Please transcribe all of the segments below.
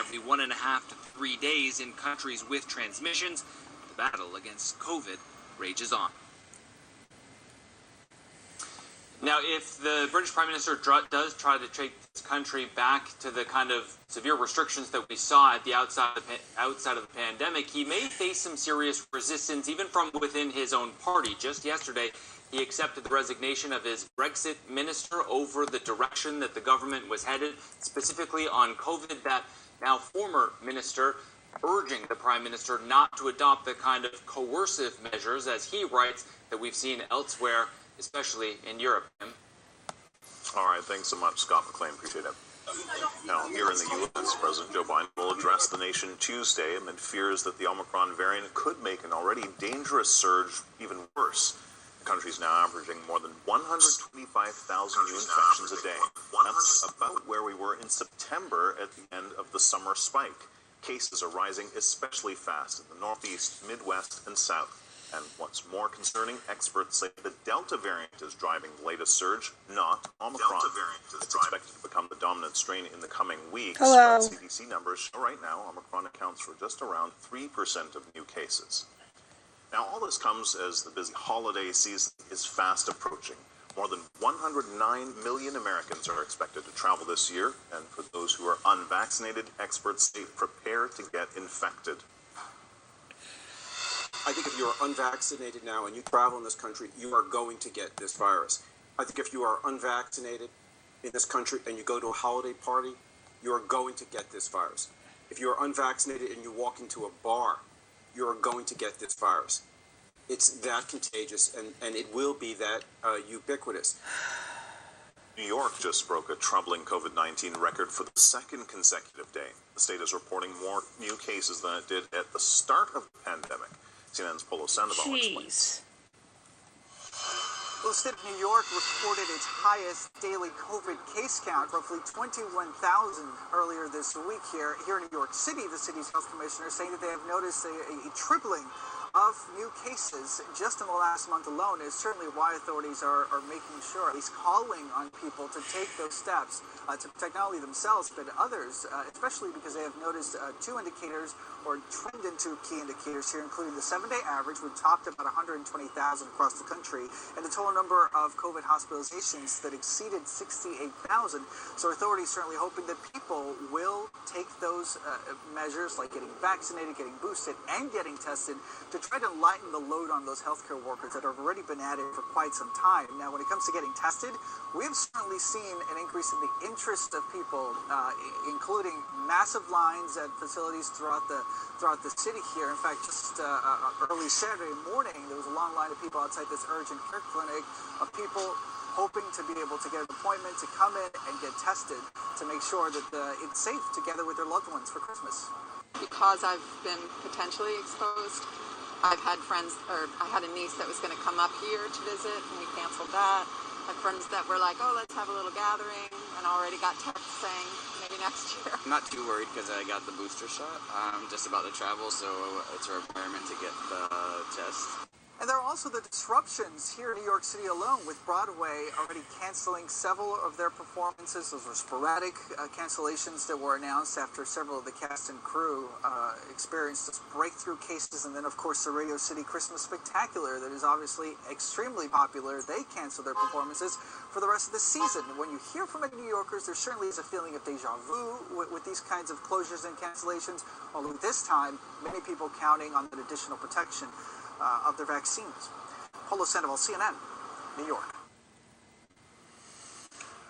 roughly 1.5 to 3 days in countries with transmissions, the battle against COVID rages on. Now, if the British Prime Minister does try to take this country back to the kind of severe restrictions that we saw at the outside of the pandemic, he may face some serious resistance even from within his own party. Just yesterday, he accepted the resignation of his Brexit minister over the direction that the government was headed, specifically on COVID. That now former minister urging the Prime Minister not to adopt the kind of coercive measures, as he writes, that we've seen elsewhere, especially in Europe. All right, thanks so much, Scott McLean. Appreciate it. Now, here in the U.S., President Joe Biden will address the nation Tuesday amid fears that the Omicron variant could make an already dangerous surge even worse. The country's now averaging more than 125,000 new infections a day. That's about where we were in September at the end of the summer spike. Cases are rising especially fast in the Northeast, Midwest, and South. And what's more concerning, experts say the Delta variant is driving the latest surge, not Omicron. It's expected to become the dominant strain in the coming weeks. Hello. But CDC numbers show right now Omicron accounts for just around 3% of new cases. Now, all this comes as the busy holiday season is fast approaching. More than 109 million Americans are expected to travel this year. And for those who are unvaccinated, experts say prepare to get infected. I think if you are unvaccinated now and you travel in this country, you are going to get this virus. I think if you are unvaccinated in this country and you go to a holiday party, you are going to get this virus. If you are unvaccinated and you walk into a bar, you are going to get this virus. It's that contagious, and it will be that ubiquitous. New York just broke a troubling COVID-19 record for the second consecutive day. The state is reporting more new cases than it did at the start of the pandemic. CNN's Polo Sandoval explains. Well, the state of New York reported its highest daily COVID case count, roughly 21,000 earlier this week here. Here in New York City, the city's health commissioner saying that they have noticed a tripling of new cases just in the last month alone is certainly why authorities are making sure, at least calling on people to take those steps to protect not only themselves but others, especially because they have noticed two indicators or trend into key indicators here, including the 7-day average, which topped about 120,000 across the country, and the total number of COVID hospitalizations that exceeded 68,000. So authorities certainly hoping that people will take those measures like getting vaccinated, getting boosted, and getting tested to try to lighten the load on those healthcare workers that have already been at it for quite some time. Now, when it comes to getting tested, we have certainly seen an increase in the interest of people, including massive lines at facilities throughout the city here. In fact, just early Saturday morning, there was a long line of people outside this urgent care clinic of people hoping to be able to get an appointment to come in and get tested to make sure that it's safe together with their loved ones for Christmas. Because I've been potentially exposed, I've had friends, or I had a niece that was going to come up here to visit, and we canceled that. I had friends that were like, oh, let's have a little gathering, and already got texts saying maybe next year. I'm not too worried because I got the booster shot. I'm just about to travel, so it's a requirement to get the test. And there are also the disruptions here in New York City alone, with Broadway already canceling several of their performances. Those were sporadic cancellations that were announced after several of the cast and crew experienced breakthrough cases. And then, of course, the Radio City Christmas Spectacular that is obviously extremely popular. They canceled their performances for the rest of the season. When you hear from New Yorkers, there certainly is a feeling of deja vu with these kinds of closures and cancellations, although this time, many people counting on that additional protection of their vaccines. Polo Sandoval, CNN, New York.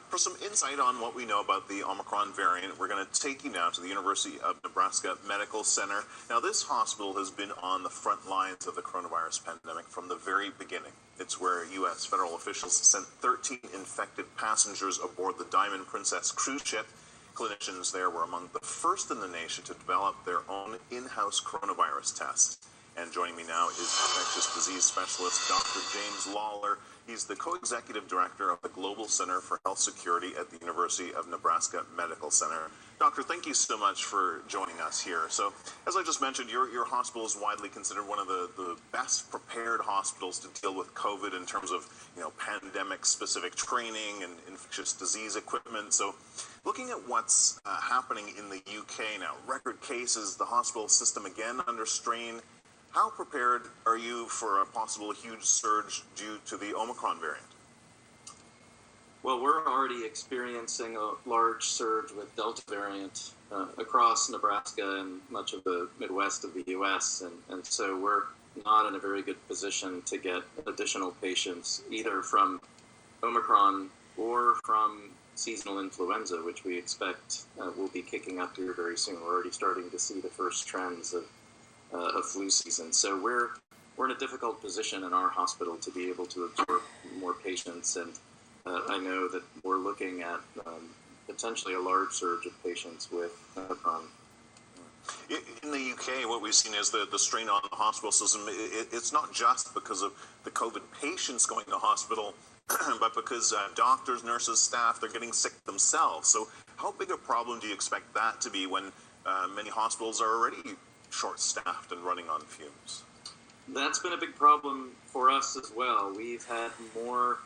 For some insight on what we know about the Omicron variant, we're going to take you now to the University of Nebraska Medical Center. Now, this hospital has been on the front lines of the coronavirus pandemic from the very beginning. It's where U.S. federal officials sent 13 infected passengers aboard the Diamond Princess cruise ship. Clinicians there were among the first in the nation to develop their own in-house coronavirus test. And joining me now is infectious disease specialist Dr. James Lawler. He's the co-executive director of the Global Center for Health Security at the University of Nebraska Medical Center. Doctor, thank you so much for joining us here. So, as I just mentioned, your hospital is widely considered one of the best prepared hospitals to deal with COVID in terms of, pandemic-specific training and infectious disease equipment. So, looking at what's happening in the UK now, record cases, the hospital system again under strain. How prepared are you for a possible huge surge due to the Omicron variant? Well, we're already experiencing a large surge with Delta variant across Nebraska and much of the Midwest of the U.S. And so we're not in a very good position to get additional patients either from Omicron or from seasonal influenza, which we expect will be kicking up here very soon. We're already starting to see the first trends of flu season. So we're in a difficult position in our hospital to be able to absorb more patients, and I know that we're looking at potentially a large surge of patients with Omicron. In the UK, what we've seen is the strain on the hospital system. It's not just because of the COVID patients going to hospital, but because doctors, nurses, staff, they're getting sick themselves. So how big a problem do you expect that to be when many hospitals are already short-staffed and running on fumes? That's been a big problem for us as well. We've had more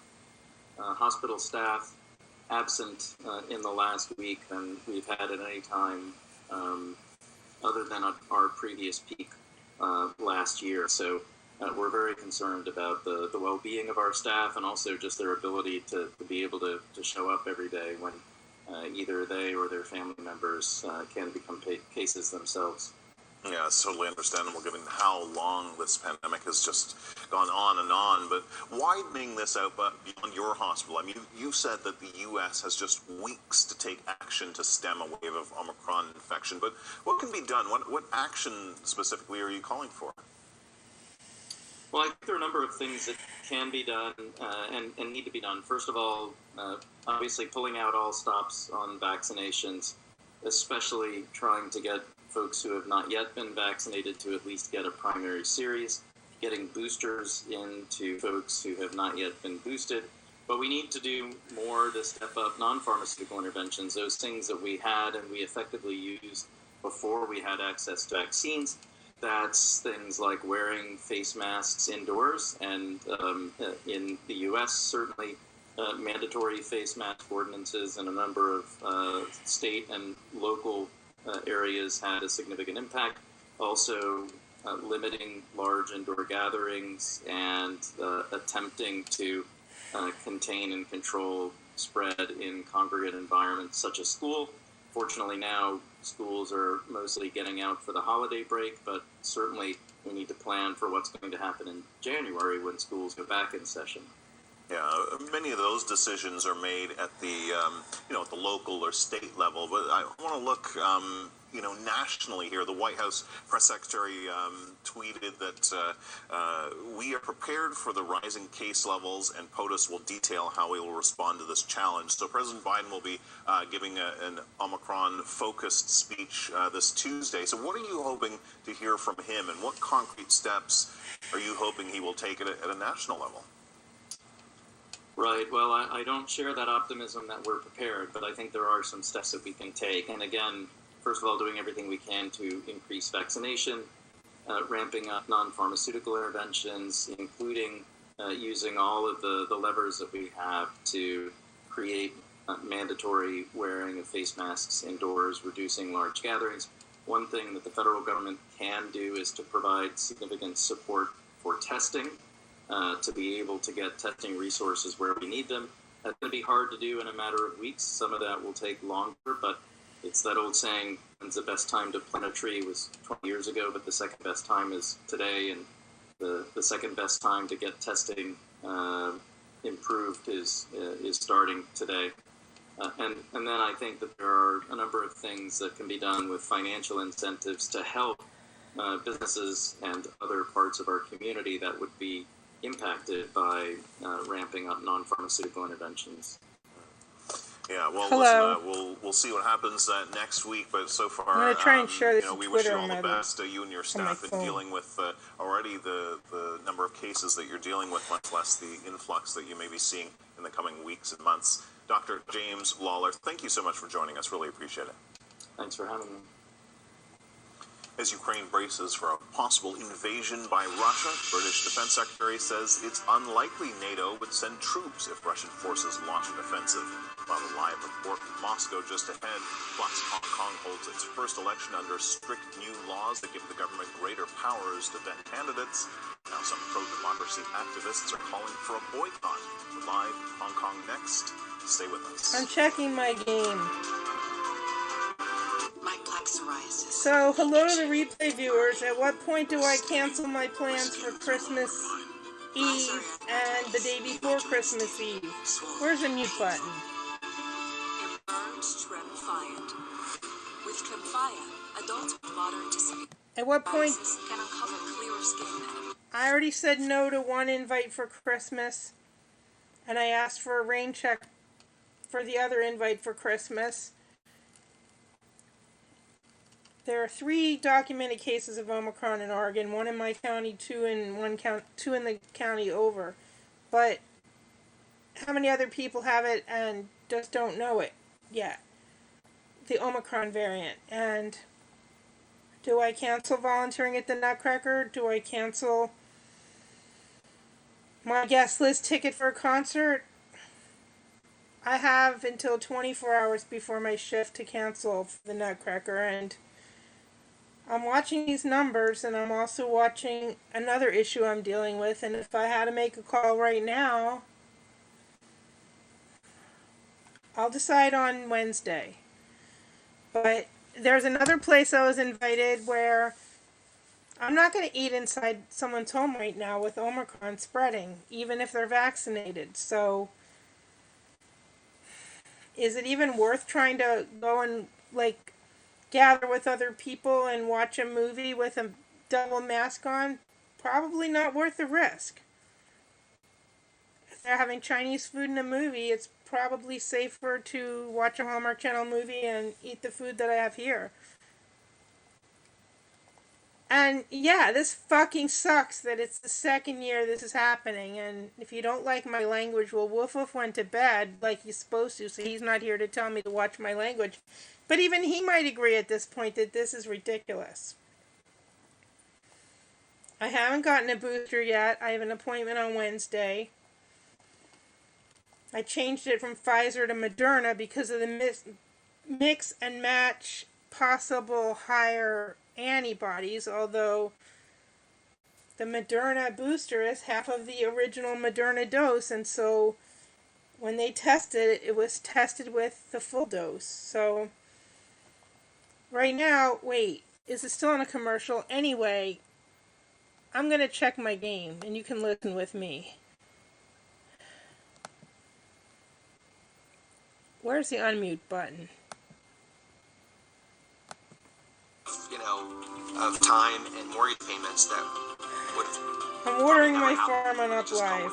hospital staff absent in the last week than we've had at any time other than our previous peak last year. So we're very concerned about the well-being of our staff and also just their ability to be able to show up every day when either they or their family members can become cases themselves. Yeah, it's totally understandable given how long this pandemic has just gone on and on. But widening this out beyond your hospital, I mean, you said that the U.S. has just weeks to take action to stem a wave of Omicron infection. But what can be done? What action specifically are you calling for? Well, I think there are a number of things that can be done and need to be done. First of all, obviously pulling out all stops on vaccinations, especially trying to get folks who have not yet been vaccinated to at least get a primary series, getting boosters into folks who have not yet been boosted. But we need to do more to step up non-pharmaceutical interventions, those things that we had and we effectively used before we had access to vaccines. That's things like wearing face masks indoors, and in the U.S., certainly mandatory face mask ordinances in a number of state and local areas had a significant impact. Also, limiting large indoor gatherings and attempting to contain and control spread in congregate environments such as school. Fortunately, now schools are mostly getting out for the holiday break, but certainly we need to plan for what's going to happen in January when schools go back in session. Yeah, many of those decisions are made at the at the local or state level. But I want to look nationally here. The White House press secretary tweeted that we are prepared for the rising case levels, and POTUS will detail how we will respond to this challenge. So President Biden will be giving an Omicron-focused speech this Tuesday. So what are you hoping to hear from him, and what concrete steps are you hoping he will take at a national level? Right. Well, I don't share that optimism that we're prepared, but I think there are some steps that we can take. And again, first of all, doing everything we can to increase vaccination, ramping up non-pharmaceutical interventions, including using all of the levers that we have to create mandatory wearing of face masks indoors, reducing large gatherings. One thing that the federal government can do is to provide significant support for testing, to be able to get testing resources where we need them. That's going to be hard to do in a matter of weeks. Some of that will take longer, but it's that old saying, when's the best time to plant a tree was 20 years ago, but the second best time is today, and the second best time to get testing improved is starting today. And then I think that there are a number of things that can be done with financial incentives to help businesses and other parts of our community that would be impacted by ramping up non-pharmaceutical interventions. Yeah, well, Hello. listen, we'll see what happens next week, but so far, I'm gonna try and share this you know, to we wish you Twitter all on the my best, you and your on my staff, in phone. dealing with already the number of cases that you're dealing with, much less the influx that you may be seeing in the coming weeks and months. Dr. James Lawler, thank you so much for joining us. Really appreciate it. Thanks for having me. As Ukraine braces for a possible invasion by Russia, British Defense Secretary says it's unlikely NATO would send troops if Russian forces launch an offensive. While a live report from Moscow just ahead, plus Hong Kong holds its first election under strict new laws that give the government greater powers to vet candidates. Now some pro-democracy activists are calling for a boycott. Live Hong Kong next. Stay with us. I'm checking my game. My plaque psoriasis. So, hello to the replay viewers. At what point do I cancel my plans for Christmas Eve and the day before Christmas Eve? Where's the mute button? Emerge Tremfyant. With Tremfya, adults with moderate to severe At what point? psoriasis can uncover clearer skin. I already said no to one invite for Christmas, and I asked for a rain check for the other invite for Christmas. There are 3 documented cases of Omicron in Oregon, 1 in my county, 2 in the county over. But how many other people have it and just don't know it yet? The Omicron variant. And do I cancel volunteering at the Nutcracker? Do I cancel my guest list ticket for a concert? I have until 24 hours before my shift to cancel for the Nutcracker, and I'm watching these numbers, and I'm also watching another issue I'm dealing with, and if I had to make a call right now, I'll decide on Wednesday. But there's another place I was invited where I'm not going to eat inside someone's home right now with Omicron spreading, even if they're vaccinated. So, is it even worth trying to go and, gather with other people and watch a movie with a double mask on? Probably not worth the risk. If they're having Chinese food in a movie, it's probably safer to watch a Hallmark Channel movie and eat the food that I have here. And yeah, this fucking sucks that it's the second year this is happening, and if you don't like my language, well, Woof Woof went to bed like he's supposed to, so he's not here to tell me to watch my language. But even he might agree at this point that this is ridiculous. I haven't gotten a booster yet. I have an appointment on Wednesday. I changed it from Pfizer to Moderna because of the mix and match possible higher antibodies, although the Moderna booster is half of the original Moderna dose, and so when they tested it, it was tested with the full dose. So right now, wait, is it still on a commercial? Anyway, I'm going to check my game, and you can listen with me. Where's the unmute button? Of time and mortgage payments that would have. I'm ordering my farm on Up Live.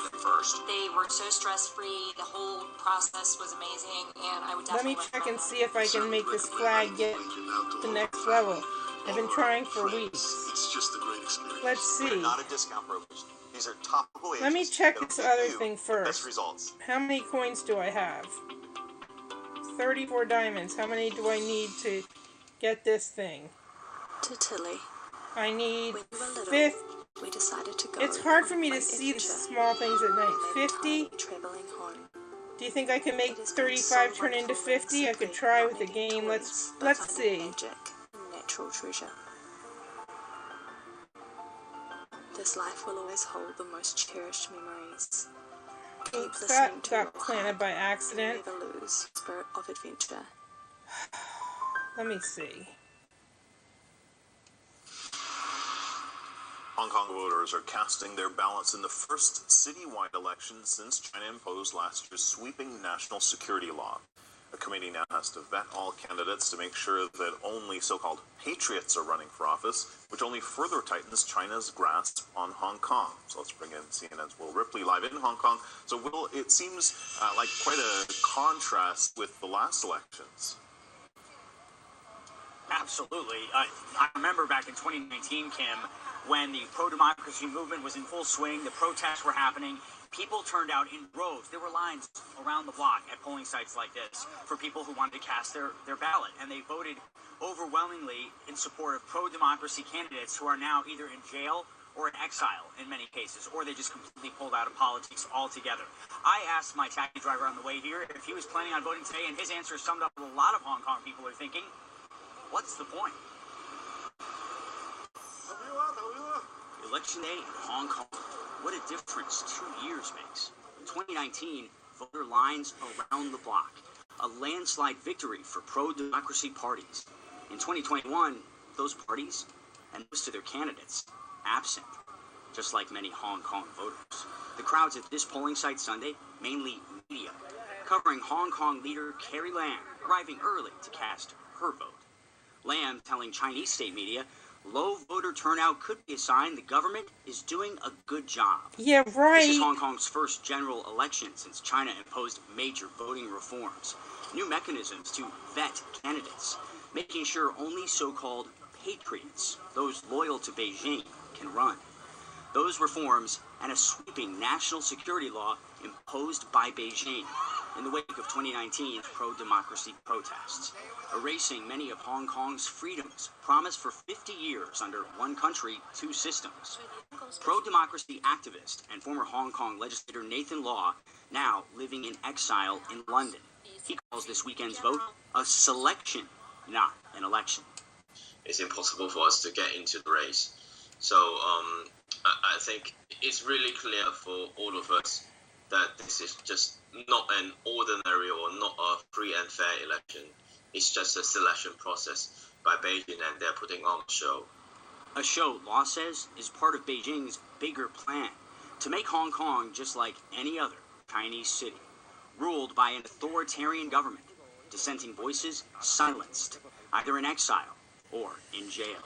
They were so stress-free. The whole process was amazing, and I would Let definitely me check and see if I can make this flag get the next level. I've been trying for weeks. It's just a great experience. Let's see. Not a discount promotion. These are topical Let me check this other thing best first. results. How many coins do I have? 34 diamonds. How many do I need to get this thing? To Tilly. I need When you were little, 50. we decided to go. It's hard for me on a to great see the adventure. small things at night. 50? Traveling home. Do you think I can make It is 35 so turn into wonderful 50? I could simply try not with the needing game. toys, but Let's finding see. Magic, natural treasure. This life will always hold the most cherished memories. Keep Oops, listening that to got your planted heart. by accident. Never lose spirit of adventure. Let me see. Hong Kong voters are casting their ballots in the first citywide election since China imposed last year's sweeping national security law. A committee now has to vet all candidates to make sure that only so-called patriots are running for office, which only further tightens China's grasp on Hong Kong. So let's bring in CNN's Will Ripley live in Hong Kong. So Will, it seems like quite a contrast with the last elections. Absolutely. I remember back in 2019, Kim, when the pro-democracy movement was in full swing, the protests were happening, people turned out in droves. There were lines around the block at polling sites like this for people who wanted to cast their ballot, and they voted overwhelmingly in support of pro-democracy candidates who are now either in jail or in exile in many cases, or they just completely pulled out of politics altogether. I asked my taxi driver on the way here if he was planning on voting today, and his answer summed up what a lot of Hong Kong people are thinking. What's the point? Election day in Hong Kong. What a difference 2 years makes. In 2019, voter lines around the block. A landslide victory for pro-democracy parties. In 2021, those parties, and most of their candidates, absent, just like many Hong Kong voters. The crowds at this polling site Sunday, mainly media, covering Hong Kong leader Carrie Lam, arriving early to cast her vote. Lam telling Chinese state media, low voter turnout could be a sign the government is doing a good job. Yeah, right. This is Hong Kong's first general election since China imposed major voting reforms. New mechanisms to vet candidates, making sure only so-called patriots, those loyal to Beijing, can run. Those reforms and a sweeping national security law imposed by Beijing in the wake of 2019 pro-democracy protests, erasing many of Hong Kong's freedoms promised for 50 years under one country, two systems. Pro-democracy activist and former Hong Kong legislator Nathan Law, now living in exile in London. He calls this weekend's vote a selection, not an election. It's impossible for us to get into the race. So I think it's really clear for all of us that this is just not an ordinary or not a free and fair election. It's just a selection process by Beijing, and they're putting on a show. A show, Law says, is part of Beijing's bigger plan to make Hong Kong just like any other Chinese city, ruled by an authoritarian government, dissenting voices silenced, either in exile or in jail.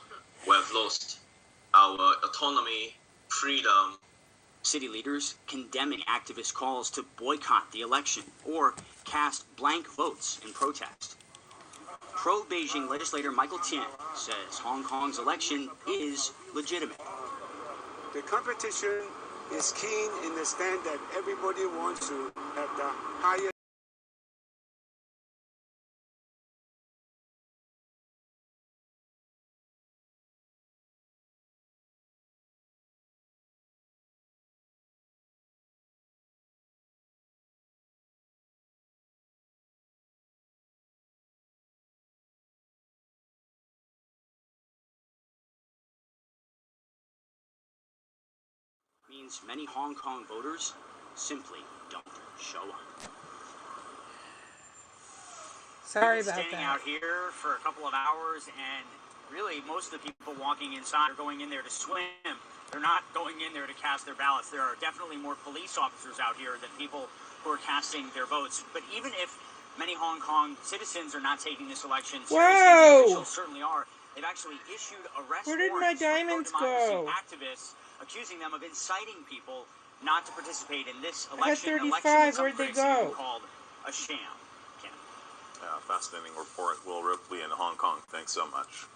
We have lost our autonomy, freedom. City leaders condemning activist calls to boycott the election or cast blank votes in protest. Pro-Beijing legislator Michael Tian says Hong Kong's election is legitimate. The competition is keen in the stand that everybody wants to have the highest. Means many Hong Kong voters simply don't show up. Sorry about Standing that. out here for a couple of hours, and really most of the people walking inside are going in there to swim. They're not going in there to cast their ballots. There are definitely more police officers out here than people who are casting their votes. But even if many Hong Kong citizens are not taking this election seriously, the officials certainly are. They've actually issued arrest Where did my warrants diamonds for pro-democracy go? activists, accusing them of inciting people not to participate in this I had election. 35. Where'd they go? Called a sham. Fascinating report, Will Ripley in Hong Kong. Thanks so much.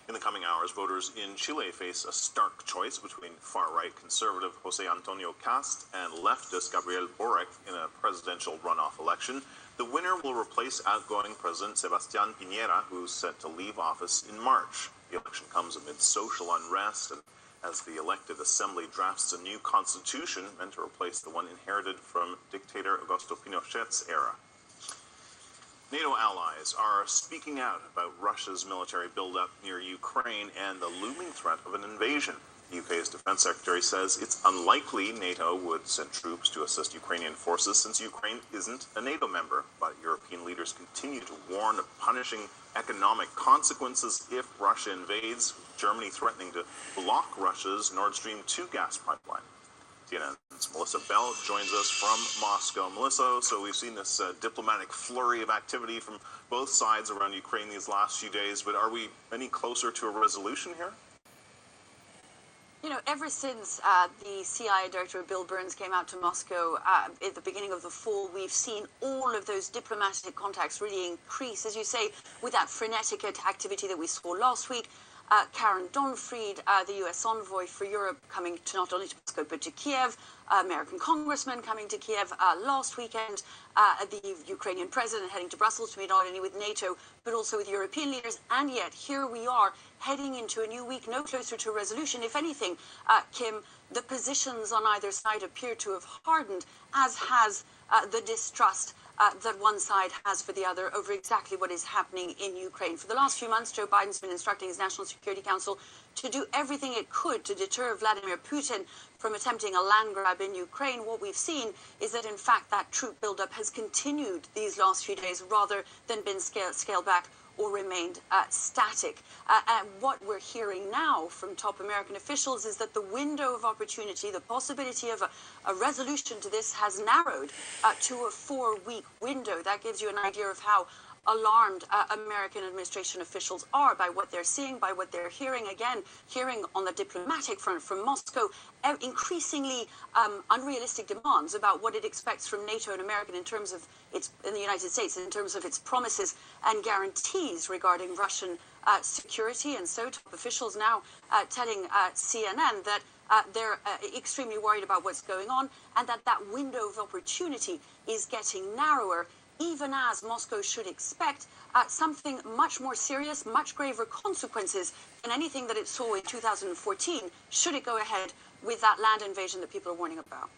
In the coming hours, voters in Chile face a stark choice between far-right conservative Jose Antonio Cast and leftist Gabriel Boric in a presidential runoff election. The winner will replace outgoing President Sebastián Piñera, who's set to leave office in March. The election comes amid social unrest and as the elected assembly drafts a new constitution meant to replace the one inherited from dictator Augusto Pinochet's era. NATO allies are speaking out about Russia's military buildup near Ukraine and the looming threat of an invasion. The UK's defense secretary says it's unlikely NATO would send troops to assist Ukrainian forces since Ukraine isn't a NATO member, but European leaders continue to warn of punishing economic consequences if Russia invades, with Germany threatening to block Russia's Nord Stream 2 gas pipeline. CNN's Melissa Bell joins us from Moscow. Melissa, so we've seen this diplomatic flurry of activity from both sides around Ukraine these last few days, but are we any closer to a resolution here? You know, ever since the CIA Director Bill Burns came out to Moscow at the beginning of the fall, we've seen all of those diplomatic contacts really increase, as you say, with that frenetic activity that we saw last week. Karen Donfried, the U.S. envoy for Europe, coming to not only to Moscow but to Kiev, American congressman coming to Kiev last weekend, the Ukrainian president heading to Brussels to meet not only with NATO but also with European leaders, and yet here we are heading into a new week, no closer to a resolution. If anything, Kim, the positions on either side appear to have hardened, as has the distrust that one side has for the other over exactly what is happening in Ukraine. For the last few months, Joe Biden's been instructing his National Security Council to do everything it could to deter Vladimir Putin from attempting a land grab in Ukraine. What we've seen is that, in fact, that troop buildup has continued these last few days rather than been scaled back or remained static. And what we're hearing now from top American officials is that the window of opportunity, the possibility of a resolution to this has narrowed to a 4-week window. That gives you an idea of how alarmed American administration officials are by what they're seeing, by what they're hearing. Again, hearing on the diplomatic front from Moscow increasingly unrealistic demands about what it expects from NATO and American in terms of in the United States, in terms of its promises and guarantees regarding Russian security. And so top officials now telling CNN that they're extremely worried about what's going on, and that window of opportunity is getting narrower, even as Moscow should expect something much more serious, much graver consequences than anything that it saw in 2014, should it go ahead with that land invasion that people are warning about.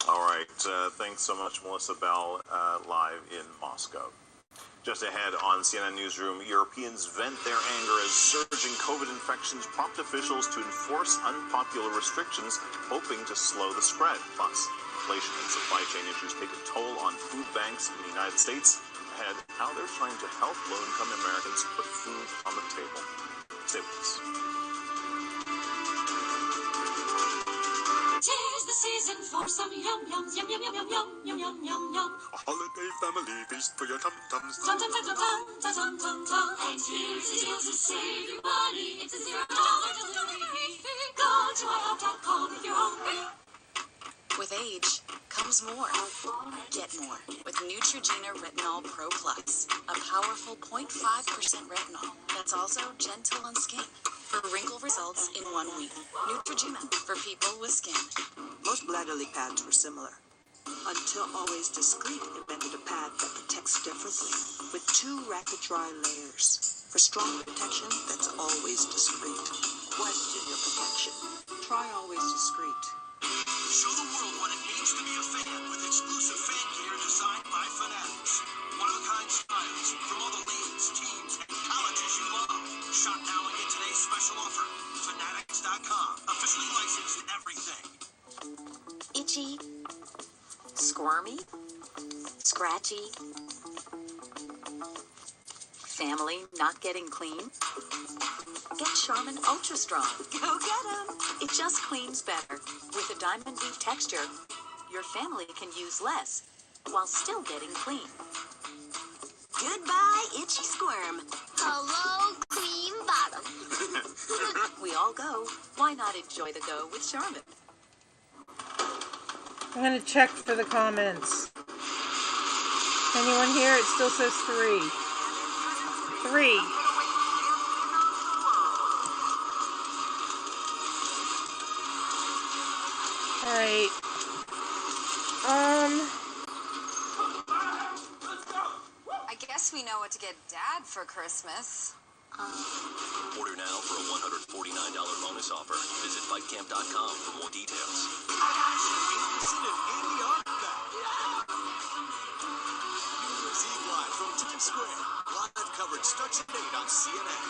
All right. Thanks so much, Melissa Bell, live in Moscow. Just ahead on CNN Newsroom, Europeans vent their anger as surging COVID infections prompt officials to enforce unpopular restrictions, hoping to slow the spread. Plus, inflation and supply chain issues take a toll on food banks in the United States. Ahead, how they're trying to help low-income Americans put food on the table. Stay with us. Tis the season for some yum yums, yum yum yum yum yum yum yum yum yum. A holiday family feast for your tum-tums. Tum tum tum tum tum tum tum tum. And here's the deal to save your money. It's a $0 delivery fee. Go to IHOP.com if you're hungry. With age comes more. Get more with Neutrogena Retinol Pro Plus, a powerful 0.5% retinol that's also gentle on skin for wrinkle results in 1 week. Neutrogena for people with skin. Most bladder leak pads were similar, until Always Discreet invented a pad that protects differently with 2 rapid dry layers for strong protection that's always discreet. Question your protection. Try Always Discreet. Show the world what it means to be a fan with exclusive fan gear designed by fanatics. One-of-a-kind styles from all the leagues, teams, and colleges you love. Shop now and get today's special offer. Fanatics.com. Officially licensed everything. Itchy, squirmy, scratchy, family not getting clean? Get Charmin Ultra Strong. Go get 'em! It just cleans better. With a diamond weave texture, your family can use less while still getting clean. Goodbye, itchy squirm. Hello, clean bottom. We all go. Why not enjoy the go with Charmin? I'm going to check for the comments. Anyone here? It still says 3. 3. Alright. I guess we know what to get Dad for Christmas. Order now for a $149 bonus offer. Visit fightcamp.com for more details. New Year's Eve live from Times Square. Live coverage starts at 8 on CNN.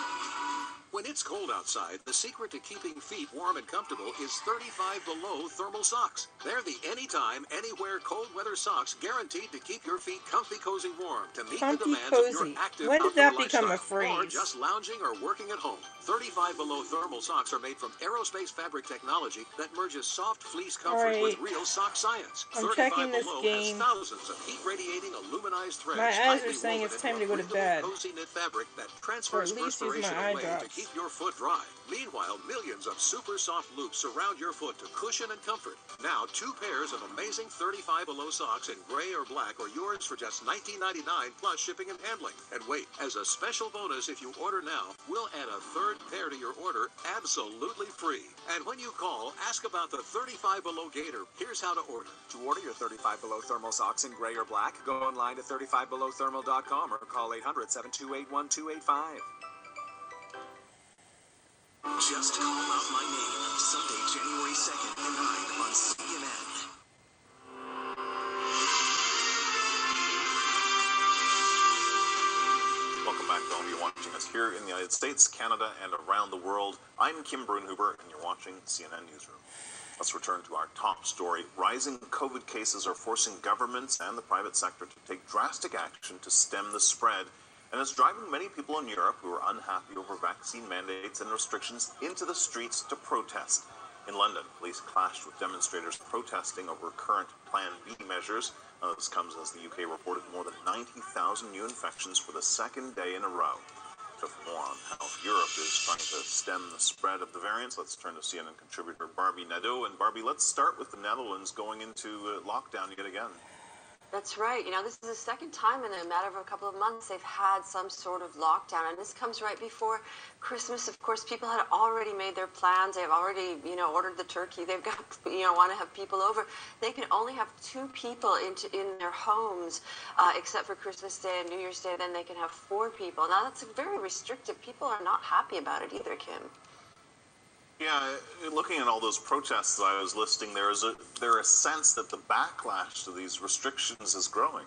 When it's cold outside, the secret to keeping feet warm and comfortable is 35 below thermal socks. They're the anytime, anywhere cold weather socks guaranteed to keep your feet comfy, cozy, warm to meet the demands of your active When did outdoor that become a lifestyle, or phrase? just lounging or working at home. 35 below thermal socks are made from aerospace fabric technology that merges soft fleece comfort with real sock science. I'm 35 checking this below game. has thousands of heat-radiating aluminized threads. My eyes tightly are saying woven it's time into to go a to breathable, bed. cozy knit fabric that Or transfers at least use perspiration my eye away to drops. keep your foot dry. Meanwhile, millions of super soft loops surround your foot to cushion and comfort. Now, 2 pairs of amazing 35 below socks in gray or black are yours for just $19.99 plus shipping and handling. And wait, as a special bonus, if you order now, we'll add a 3rd pair to your order absolutely free. And when you call, ask about the 35 below gator. Here's how to order. To order your 35 below thermal socks in gray or black, go online to 35belowthermal.com or call 800-728-1285. Just Call Out My Name, Sunday, January 2nd at 9 on CNN. Welcome back to all of you watching us here in the United States, Canada, and around the world. I'm Kim Brunhuber, and you're watching CNN Newsroom. Let's return to our top story. Rising COVID cases are forcing governments and the private sector to take drastic action to stem the spread, and it's driving many people in Europe who are unhappy over vaccine mandates and restrictions into the streets to protest. In London, police clashed with demonstrators protesting over current Plan B measures. This comes as the UK reported more than 90,000 new infections for the 2nd day in a row. So for more on how Europe is trying to stem the spread of the variants, let's turn to CNN contributor Barbie Nadeau. And Barbie, let's start with the Netherlands going into lockdown yet again. That's right. You know, this is the 2nd time in a matter of a couple of months they've had some sort of lockdown. And this comes right before Christmas. Of course, people had already made their plans. They've already, ordered the turkey. They've got, want to have people over. They can only have 2 people in their homes, except for Christmas Day and New Year's Day. Then they can have 4 people. Now, that's very restrictive. People are not happy about it either, Kim. Yeah, looking at all those protests that I was listing, there's a sense that the backlash to these restrictions is growing.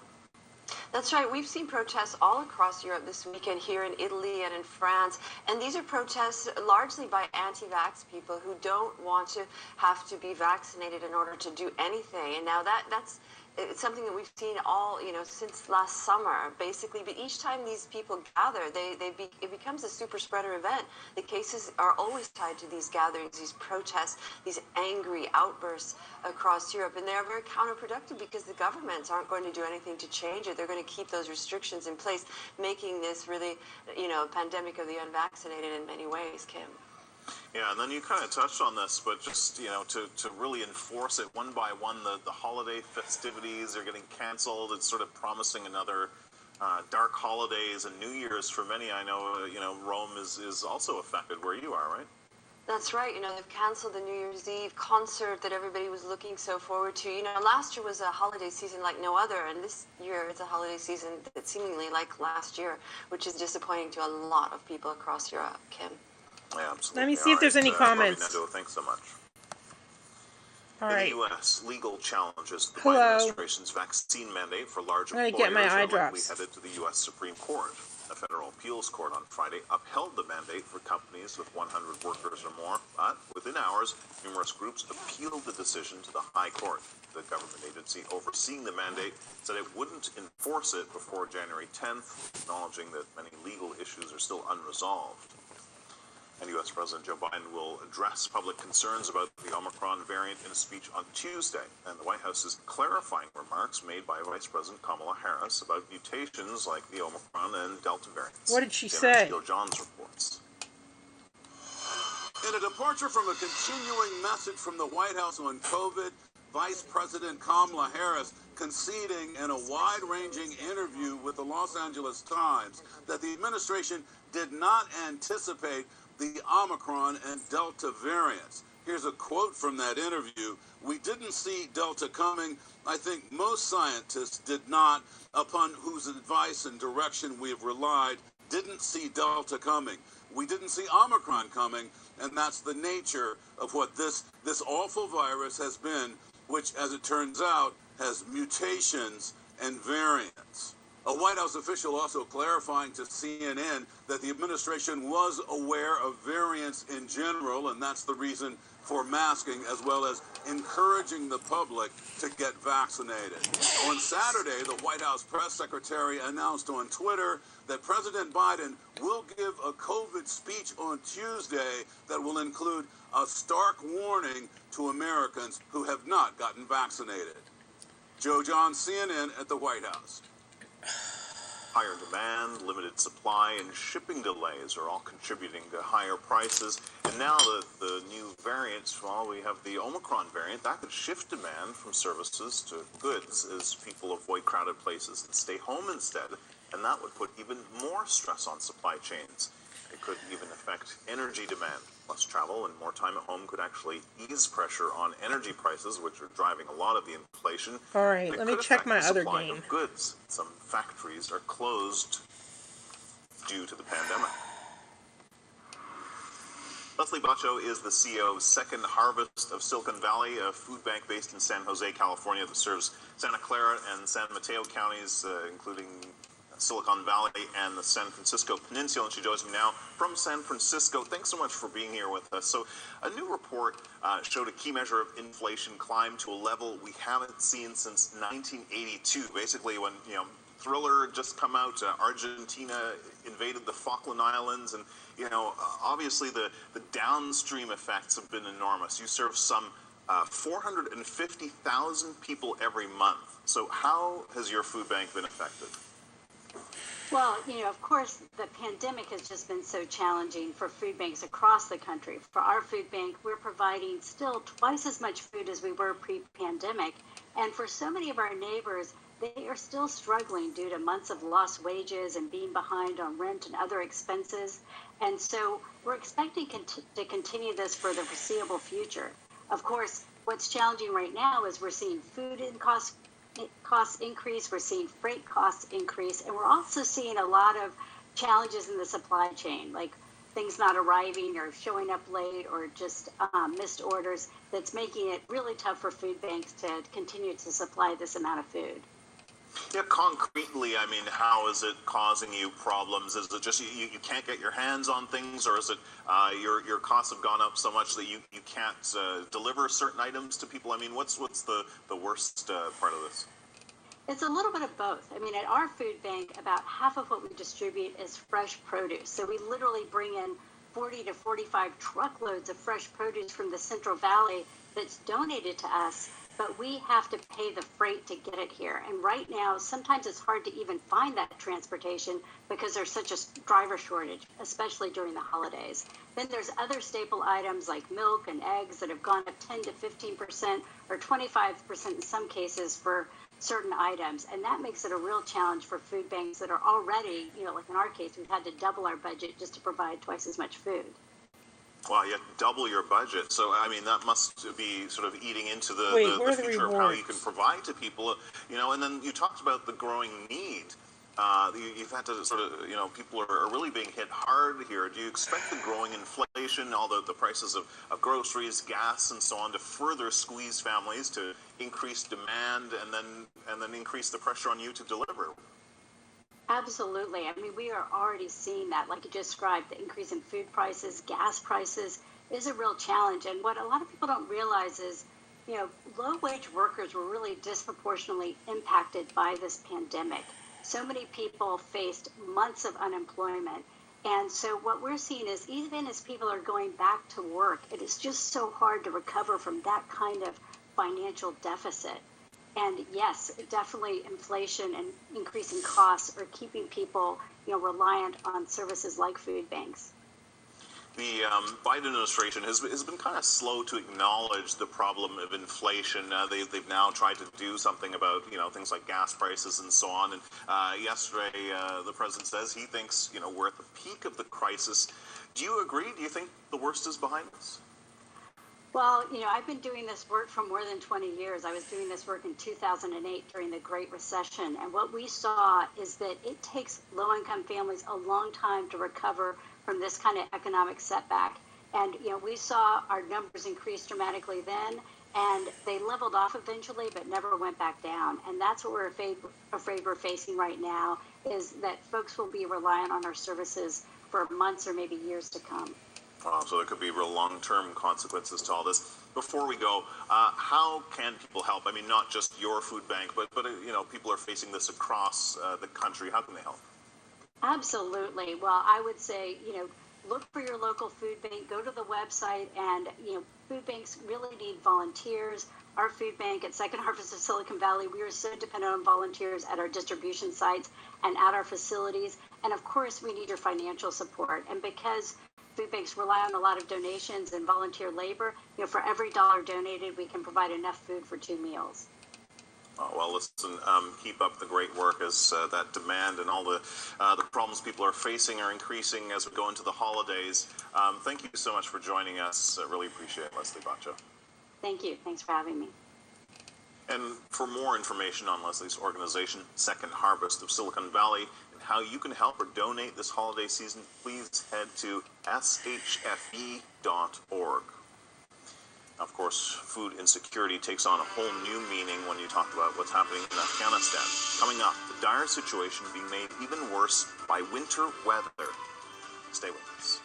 That's right. We've seen protests all across Europe this weekend, here in Italy and in France. And these are protests largely by anti-vax people who don't want to have to be vaccinated in order to do anything. And now that's it's something that we've seen all, since last summer, basically. But each time these people gather, it becomes a super spreader event. The cases are always tied to these gatherings, these protests, these angry outbursts across Europe. And they're very counterproductive because the governments aren't going to do anything to change it. They're going to keep those restrictions in place, making this really, a pandemic of the unvaccinated in many ways, Kim. Yeah, and then you kind of touched on this, but just, to really enforce it one by one, the holiday festivities are getting canceled. It's sort of promising another dark holidays and New Year's for many. I know, Rome is also affected where you are, right? That's right. They've canceled the New Year's Eve concert that everybody was looking so forward to. Last year was a holiday season like no other, and this year it's a holiday season that's seemingly like last year, which is disappointing to a lot of people across Europe, Kim. Yeah, absolutely. Let me see if there's any comments. Barbie Nadeau, thanks so much. All In right. the U.S., legal challenges the Hello. Biden administration's vaccine mandate for large I'm gonna employers get my eye are likely drops. headed to the U.S. Supreme Court. A federal appeals court on Friday upheld the mandate for companies with 100 workers or more, but within hours, numerous groups appealed the decision to the High Court. The government agency overseeing the mandate said it wouldn't enforce it before January 10th, acknowledging that many legal issues are still unresolved. And U.S. President Joe Biden will address public concerns about the Omicron variant in a speech on Tuesday. And the White House is clarifying remarks made by Vice President Kamala Harris about mutations like the Omicron and Delta variants. What did she say? Joe Johns reports. In a departure from a continuing message from the White House on COVID, Vice President Kamala Harris conceding in a wide-ranging interview with the Los Angeles Times that the administration did not anticipate the Omicron and Delta variants. Here's a quote from that interview. "We didn't see Delta coming. I think most scientists did not, upon whose advice and direction we have relied, didn't see Delta coming. We didn't see Omicron coming, and that's the nature of what this awful virus has been, which, as it turns out, has mutations and variants." A White House official also clarifying to CNN that the administration was aware of variants in general, and that's the reason for masking, as well as encouraging the public to get vaccinated. On Saturday, the White House press secretary announced on Twitter that President Biden will give a COVID speech on Tuesday that will include a stark warning to Americans who have not gotten vaccinated. Joe John, CNN at the White House. Higher demand, limited supply, and shipping delays are all contributing to higher prices. And now that the new variants, well, we have the Omicron variant, that could shift demand from services to goods as people avoid crowded places and stay home instead. And that would put even more stress on supply chains. It could even affect energy demand. Less travel and more time at home could actually ease pressure on energy prices, which are driving a lot of the inflation. All right, It let me could check affect my the other supply game. of goods. Some factories are closed due to the pandemic. Leslie Bacho is the CEO of Second Harvest of Silicon Valley, a food bank based in San Jose, California, that serves Santa Clara and San Mateo counties, including Silicon Valley and the San Francisco Peninsula. And she joins me now from San Francisco. Thanks so much for being here with us. So a new report showed a key measure of inflation climbed to a level we haven't seen since 1982. Basically, when, Thriller had just come out, Argentina invaded the Falkland Islands, and, obviously the downstream effects have been enormous. You serve some 450,000 people every month. So how has your food bank been affected? Well, of course, the pandemic has just been so challenging for food banks across the country. For our food bank, we're providing still twice as much food as we were pre-pandemic. And for so many of our neighbors, they are still struggling due to months of lost wages and being behind on rent and other expenses. And so we're expecting to continue this for the foreseeable future. Of course, what's challenging right now is we're seeing food costs increase, we're seeing freight costs increase, and we're also seeing a lot of challenges in the supply chain, like things not arriving or showing up late or just missed orders. That's making it really tough for food banks to continue to supply this amount of food. Yeah, concretely, how is it causing you problems? Is it just you can't get your hands on things, or is it your costs have gone up so much that you can't deliver certain items to people? What's the worst part of this? It's a little bit of both. At our food bank, about half of what we distribute is fresh produce. So we literally bring in 40 to 45 truckloads of fresh produce from the Central Valley that's donated to us, but we have to pay the freight to get it here. And right now, sometimes it's hard to even find that transportation because there's such a driver shortage, especially during the holidays. Then there's other staple items like milk and eggs that have gone up 10 to 15% or 25% in some cases for certain items. And that makes it a real challenge for food banks that are already, like in our case, we've had to double our budget just to provide twice as much food. Well, you have to double your budget. So, that must be sort of eating into the future of how you can provide to people, and then you talked about the growing need. You've had to sort of, people are really being hit hard here. Do you expect the growing inflation, all the prices of groceries, gas, and so on, to further squeeze families, to increase demand, and then increase the pressure on you to deliver? Absolutely. We are already seeing that, like you described, the increase in food prices, gas prices is a real challenge. And what a lot of people don't realize is, low-wage workers were really disproportionately impacted by this pandemic. So many people faced months of unemployment. And so what we're seeing is even as people are going back to work, it is just so hard to recover from that kind of financial deficit. And yes, definitely inflation and increasing costs are keeping people, reliant on services like food banks. The Biden administration has been kind of slow to acknowledge the problem of inflation. They've now tried to do something about things like gas prices and so on. And yesterday, the president says he thinks we're at the peak of the crisis. Do you agree? Do you think the worst is behind us? Well, I've been doing this work for more than 20 years. I was doing this work in 2008 during the Great Recession. And what we saw is that it takes low-income families a long time to recover from this kind of economic setback. And, we saw our numbers increase dramatically then. and they leveled off eventually, but never went back down. And that's what we're afraid we're facing right now, is that folks will be reliant on our services for months or maybe years to come. So there could be real long-term consequences to all this. Before we go, how can people help? I mean, not just your food bank, but people are facing this across the country. How can they help? Absolutely. Well, I would say, look for your local food bank, go to the website, and, food banks really need volunteers. Our food bank at Second Harvest of Silicon Valley, we are so dependent on volunteers at our distribution sites and at our facilities. And of course, we need your financial support. And because food banks rely on a lot of donations and volunteer labor, for every dollar donated, we can provide enough food for 2 meals. Oh, well, listen, keep up the great work as that demand and all the problems people are facing are increasing as we go into the holidays. Thank you so much for joining us. I really appreciate it, Leslie Bacho. Thank you. Thanks for having me. And for more information on Leslie's organization, Second Harvest of Silicon Valley, and how you can help or donate this holiday season, please head to shfe.org. Of course, food insecurity takes on a whole new meaning when you talk about what's happening in Afghanistan. Coming up, the dire situation being made even worse by winter weather. Stay with us.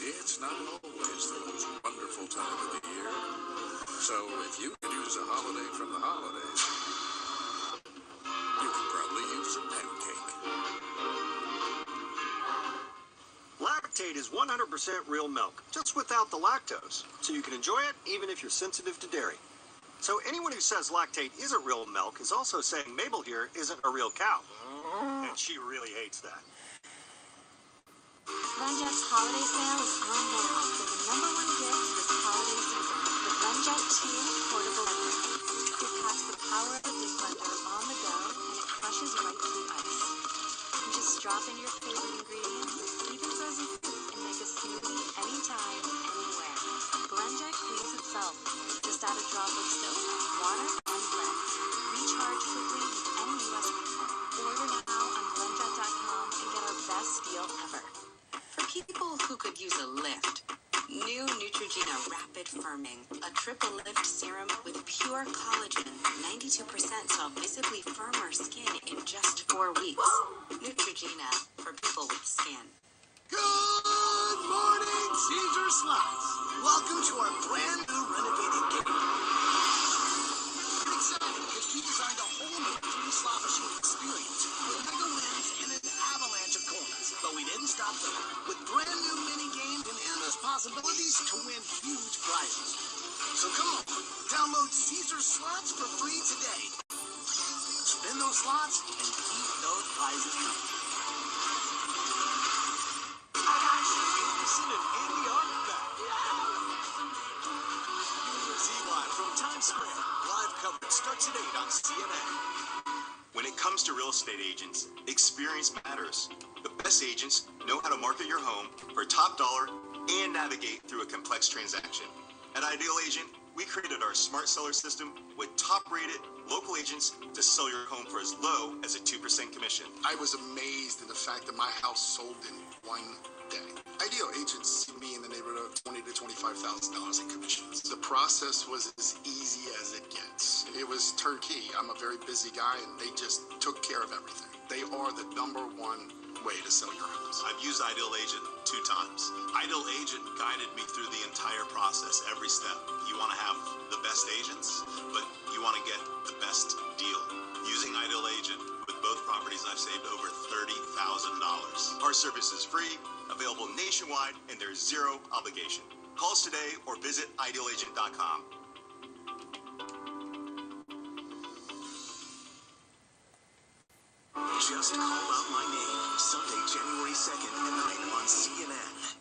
It's not always the most wonderful time of the year. So if you could use a holiday from the holidays, you could probably use a pancake. Lactate is 100% real milk, just without the lactose. So you can enjoy it even if you're sensitive to dairy. So anyone who says lactate isn't real milk is also saying Mabel here isn't a real cow. And she really hates that. Lenjet's holiday sale is on now for the #1 gift this holiday season, the Lenjet 2 portable blender. It packs the power of the big blender on the go, and it crushes right through ice. You just drop in your favorite ingredients, even frozen fruit, and make a smoothie anytime, anywhere. Lenjet cleans itself. Just add a drop of soap, water, and blend. Recharge quickly with any U.S. partner. Order now on Lenjet.com and get our best deal ever. For people who could use a lift, new Neutrogena Rapid Firming, a triple lift serum with pure collagen, 92% saw visibly firmer skin in just 4 weeks. Neutrogena for people with skin. Good morning, Caesar Slots. Welcome to our brand new renovated game. Get excited because we designed a whole new 3 slot machine experience with mega wins and an avalanche of coins. But we didn't stop there. With brand new mini games and endless possibilities to win huge prizes. So come on, download Caesar Slots for free today. Spin those slots and keep those prizes coming. Anderson and Andy are back. Z-Live from Times Square. Live coverage starts at 8 on CNN. When it comes to real estate agents, experience matters. The best agents know how to market your home for top dollar and navigate through a complex transaction. At Ideal Agent, we created our smart seller system with top-rated local agents to sell your home for as low as a 2% commission. I was amazed at the fact that my house sold in one day. Ideal agents see me in the neighborhood of $20,000 to $25,000 in commissions. The process was as easy as it gets. It was turnkey. I'm a very busy guy, and they just took care of everything. They are the #1 way to sell your house. I've used Ideal Agent 2 times. Ideal Agent guided me through the entire process, every step. You want to have the best agents, but you want to get the best deal. Using Ideal Agent with both properties, I've saved over $30,000. Our service is free, available nationwide, and there's zero obligation. Call us today or visit idealagent.com. Just Call Out My Name, Sunday, January 2nd at 9 on CNN.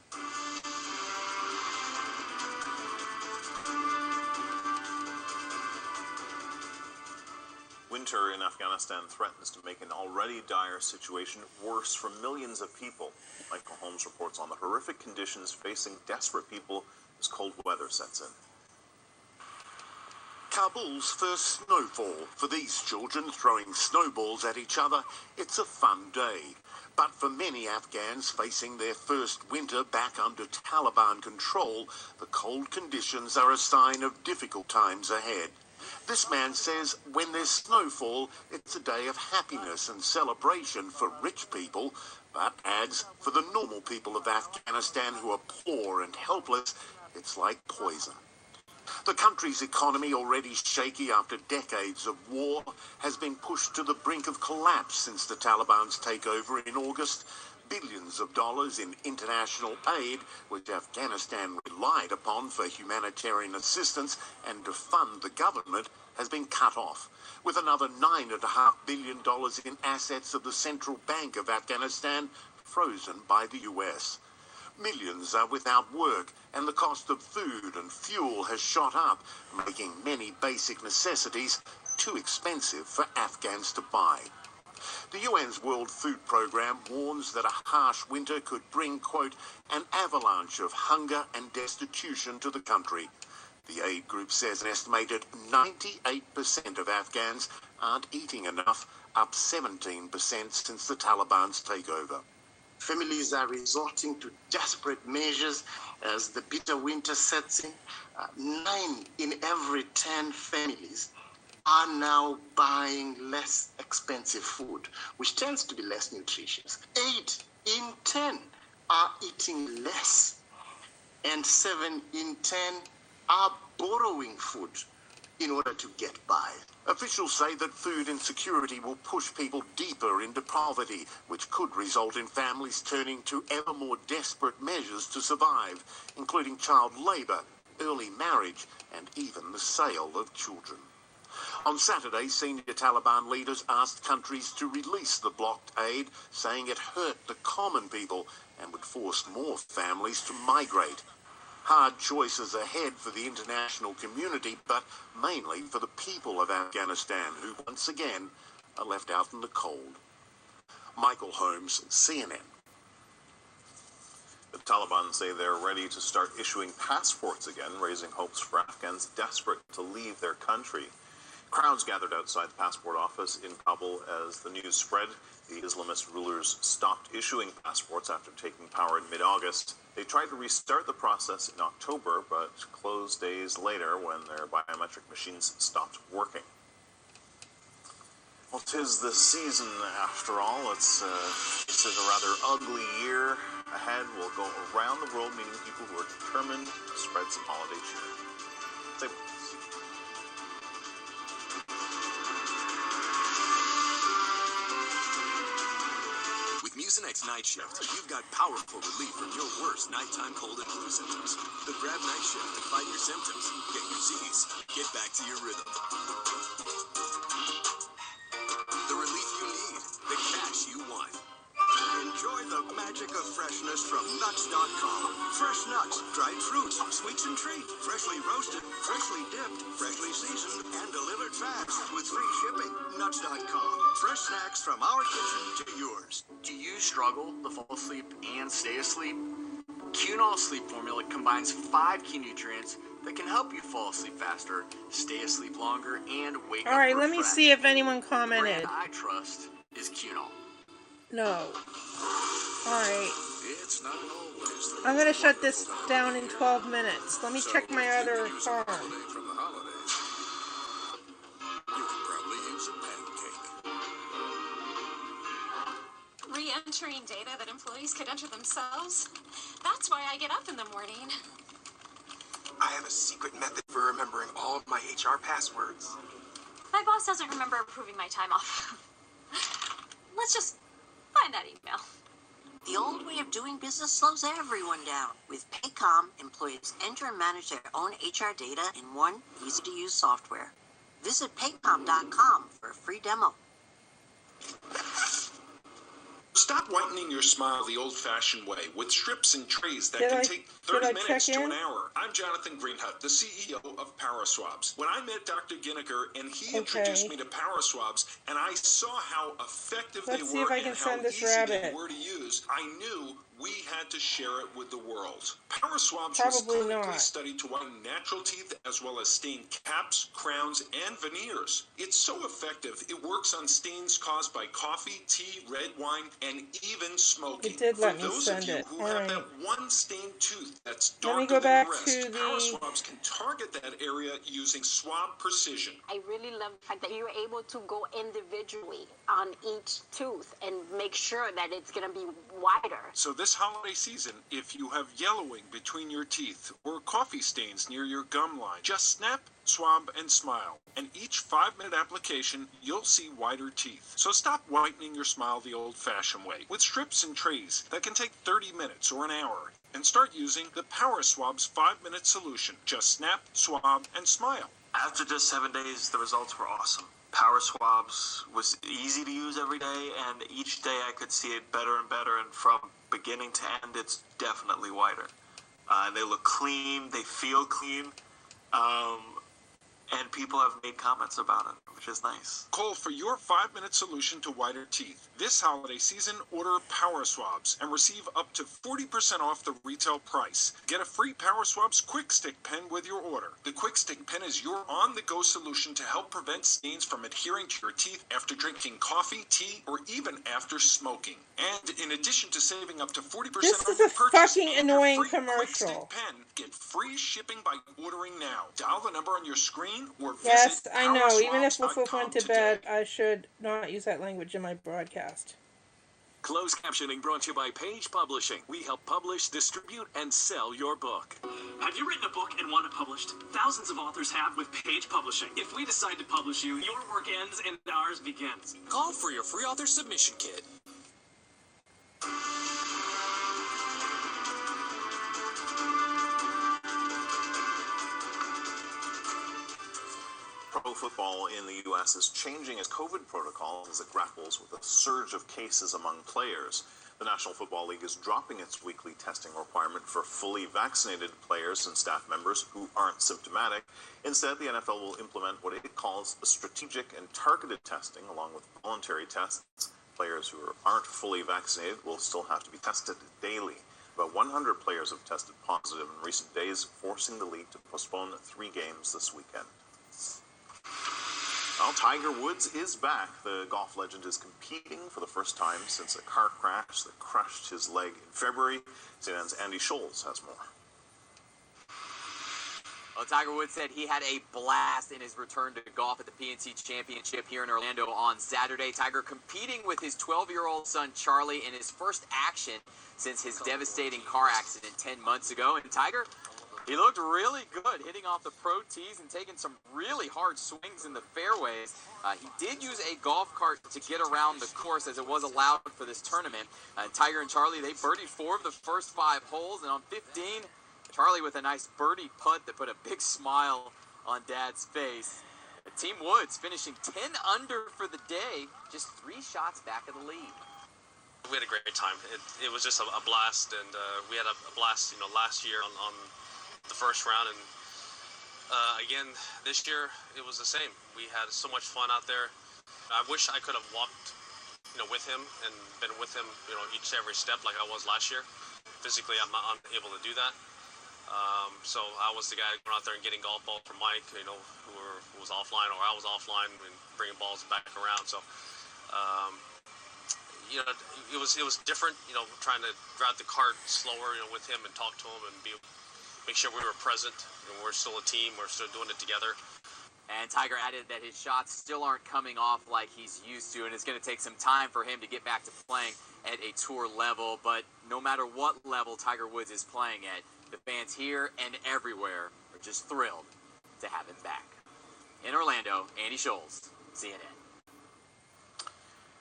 Winter in Afghanistan threatens to make an already dire situation worse for millions of people. Michael Holmes reports on the horrific conditions facing desperate people as cold weather sets in. Kabul's first snowfall. For these children throwing snowballs at each other, it's a fun day. But for many Afghans facing their first winter back under Taliban control, the cold conditions are a sign of difficult times ahead. This man says when there's snowfall, it's a day of happiness and celebration for rich people, but adds for the normal people of Afghanistan who are poor and helpless, it's like poison. The country's economy, already shaky after decades of war, has been pushed to the brink of collapse since the Taliban's takeover in August. Billions of dollars in international aid, which Afghanistan relied upon for humanitarian assistance and to fund the government, has been cut off, with another $9.5 billion in assets of the Central Bank of Afghanistan frozen by the US. Millions are without work, and the cost of food and fuel has shot up, making many basic necessities too expensive for Afghans to buy. The UN's World Food Programme warns that a harsh winter could bring, quote, an avalanche of hunger and destitution to the country. The aid group says an estimated 98% of Afghans aren't eating enough, up 17% since the Taliban's takeover. Families are resorting to desperate measures as the bitter winter sets in. 9 in every 10 families are now buying less expensive food, which tends to be less nutritious. 8 in 10 are eating less, and 7 in 10 are borrowing food in order to get by. Officials say that food insecurity will push people deeper into poverty, which could result in families turning to ever more desperate measures to survive, including child labour, early marriage, and even the sale of children. On Saturday, senior Taliban leaders asked countries to release the blocked aid, saying it hurt the common people and would force more families to migrate. Hard choices ahead for the international community, but mainly for the people of Afghanistan, who once again are left out in the cold. Michael Holmes, CNN. The Taliban say they're ready to start issuing passports again, raising hopes for Afghans desperate to leave their country. Crowds gathered outside the passport office in Kabul as the news spread. The Islamist rulers stopped issuing passports after taking power in mid-August. They tried to restart the process in October, but closed days later when their biometric machines stopped working. Well, 'tis the season after all. It's a rather ugly year ahead. We'll go around the world meeting people who are determined to spread some holiday cheer. Stay with us. Mucinex Night Shift, you've got powerful relief from your worst nighttime cold and flu symptoms. The Grab Night Shift to fight your symptoms, get your Z's, get back to your rhythm. The relief you need, the cash you want. Enjoy the magic of freshness from Nuts.com. Fresh nuts, dried fruits, sweets and treats, freshly roasted, freshly dipped, freshly seasoned, and delivered fast with free shipping. Nuts.com. Fresh snacks from our kitchen to yours. Do you struggle to fall asleep and stay asleep? Qunol Sleep Formula combines 5 key nutrients that can help you fall asleep faster, stay asleep longer, and wake up All right, refreshed. let me see if anyone The commented. brand I trust is Qunol. No. Alright. It's not always the I'm going to shut this down in 12 minutes. Let me check my other phone. from the holidays. You could probably use a pancake. Re-entering data that employees could enter themselves? That's why I get up in the morning. I have a secret method for remembering all of my HR passwords. My boss doesn't remember approving my time off. Let's just find that email. The old way of doing business slows everyone down. With Paycom, employees enter and manage their own HR data in one easy-to-use software. Visit paycom.com for a free demo. Stop whitening your smile the old-fashioned way with strips and trays that Did can I- take did 30 I minutes check to in? an hour. I'm Jonathan Greenhut, the CEO of PowerSwabs. When I met Dr. Ginniker and he introduced me to PowerSwabs and I saw how effective Let's they see were if I and can how send this easy they rabbit. were to use, I knew we had to share it with the world. Power Swabs was clinically studied to whiten natural teeth as well as stain caps, crowns, and veneers. It's so effective, it works on stains caused by coffee, tea, red wine, and even smoking. It did let me For those send of you it. who All have right. that one stained tooth that's Let me darker go than back the rest, to Power the... Swabs can target that area using swab precision. I really love the fact that you're able to go individually on each tooth and make sure that it's going to be wider. So this holiday season, if you have yellowing between your teeth or coffee stains near your gum line, just snap, swab, and smile. And each 5-minute application, you'll see whiter teeth. So stop whitening your smile the old-fashioned way with strips and trays that can take 30 minutes or an hour. And start using the Power Swabs 5-minute solution. Just snap, swab, and smile. After just 7 days, the results were awesome. Power Swabs was easy to use every day, and each day I could see it better and better, and from beginning to end, it's definitely whiter. They look clean, they feel clean, and people have made comments about it, which is nice. Call for your 5-minute solution to whiter teeth. This holiday season, order Power Swabs and receive up to 40% off the retail price. Get a free Power Swabs Quick Stick pen with your order. The Quick Stick pen is your on-the-go solution to help prevent stains from adhering to your teeth after drinking coffee, tea, or even after smoking. And in addition to saving up to 40% This on is your a purchase fucking and your annoying free Quick Stick commercial. pen, get free shipping by ordering now. Dial the number on your screen or Yes, visit I know. Even if Wolf powerswabs.com went to bed, I should not use that language in my broadcast. Closed captioning brought to you by Page Publishing. We help publish, distribute, and sell your book. Have you written a book and want it published? Thousands of authors have with Page Publishing. If we decide to publish you, your work ends and ours begins. Call for your free author submission kit. Pro football in the U.S. is changing its COVID protocol as it grapples with a surge of cases among players. The National Football League is dropping its weekly testing requirement for fully vaccinated players and staff members who aren't symptomatic. Instead, the NFL will implement what it calls a strategic and targeted testing along with voluntary tests. Players who aren't fully vaccinated will still have to be tested daily. About 100 players have tested positive in recent days, forcing the league to postpone 3 games this weekend. Well, Tiger Woods is back. The golf legend is competing for the first time since a car crash that crushed his leg in February. CNN's Andy Scholes has more. Well, Tiger Woods said he had a blast in his return to golf at the PNC Championship here in Orlando on Saturday. Tiger competing with his 12-year-old son Charlie in his first action since his devastating car accident 10 months ago. And Tiger, he looked really good, hitting off the pro tees and taking some really hard swings in the fairways. He did use a golf cart to get around the course as it was allowed for this tournament. Tiger and Charlie, they birdied 4 of the first 5 holes, and on 15, Charlie with a nice birdie putt that put a big smile on Dad's face. Team Woods finishing 10 under for the day, just 3 shots back of the lead. We had a great time. It was just a blast, and we had a blast, last year on the first round, and again this year it was the same. We had so much fun out there. I wish I could have walked, with him and been with him, each and every step like I was last year. Physically, I'm not able to do that. So I was the guy going out there and getting golf balls from Mike, who was offline, or I was offline and bringing balls back around. So, it was different, trying to drive the cart slower, with him and talk to him and make sure we were present. We're still a team. We're still doing it together. And Tiger added that his shots still aren't coming off like he's used to, and it's going to take some time for him to get back to playing at a tour level. But no matter what level Tiger Woods is playing at, the fans here and everywhere are just thrilled to have him back. In Orlando, Andy Scholes, CNN.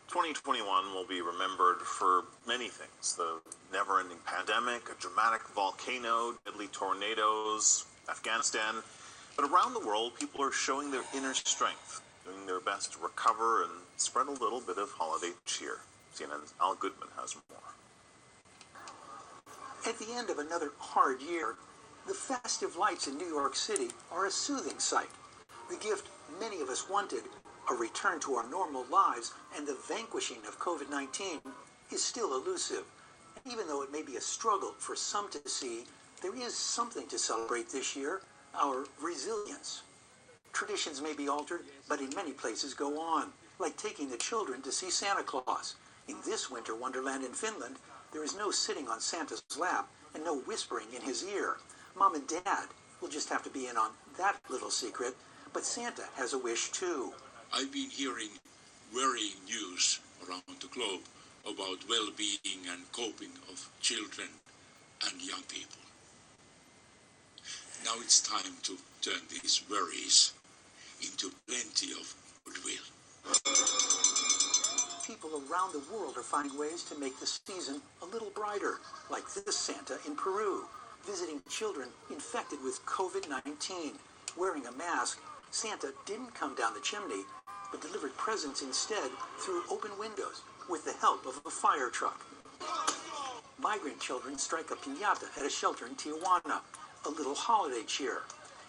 2021 will be remembered for many things. The never-ending pandemic, a dramatic volcano, deadly tornadoes, Afghanistan. But around the world, people are showing their inner strength, doing their best to recover and spread a little bit of holiday cheer. CNN's Al Goodman has more. At the end of another hard year, the festive lights in New York City are a soothing sight. The gift many of us wanted, a return to our normal lives, and the vanquishing of COVID-19 is still elusive. Even though it may be a struggle for some to see, there is something to celebrate this year, our resilience. Traditions may be altered, but in many places go on, like taking the children to see Santa Claus. In this winter wonderland in Finland, there is no sitting on Santa's lap and no whispering in his ear. Mom and Dad will just have to be in on that little secret, but Santa has a wish too. I've been hearing worrying news around the globe about well-being and coping of children and young people. Now it's time to turn these worries into plenty of goodwill. People around the world are finding ways to make the season a little brighter, like this Santa in Peru, visiting children infected with COVID-19. Wearing a mask, Santa didn't come down the chimney, but delivered presents instead through open windows with the help of a fire truck. Migrant children strike a piñata at a shelter in Tijuana, a little holiday cheer,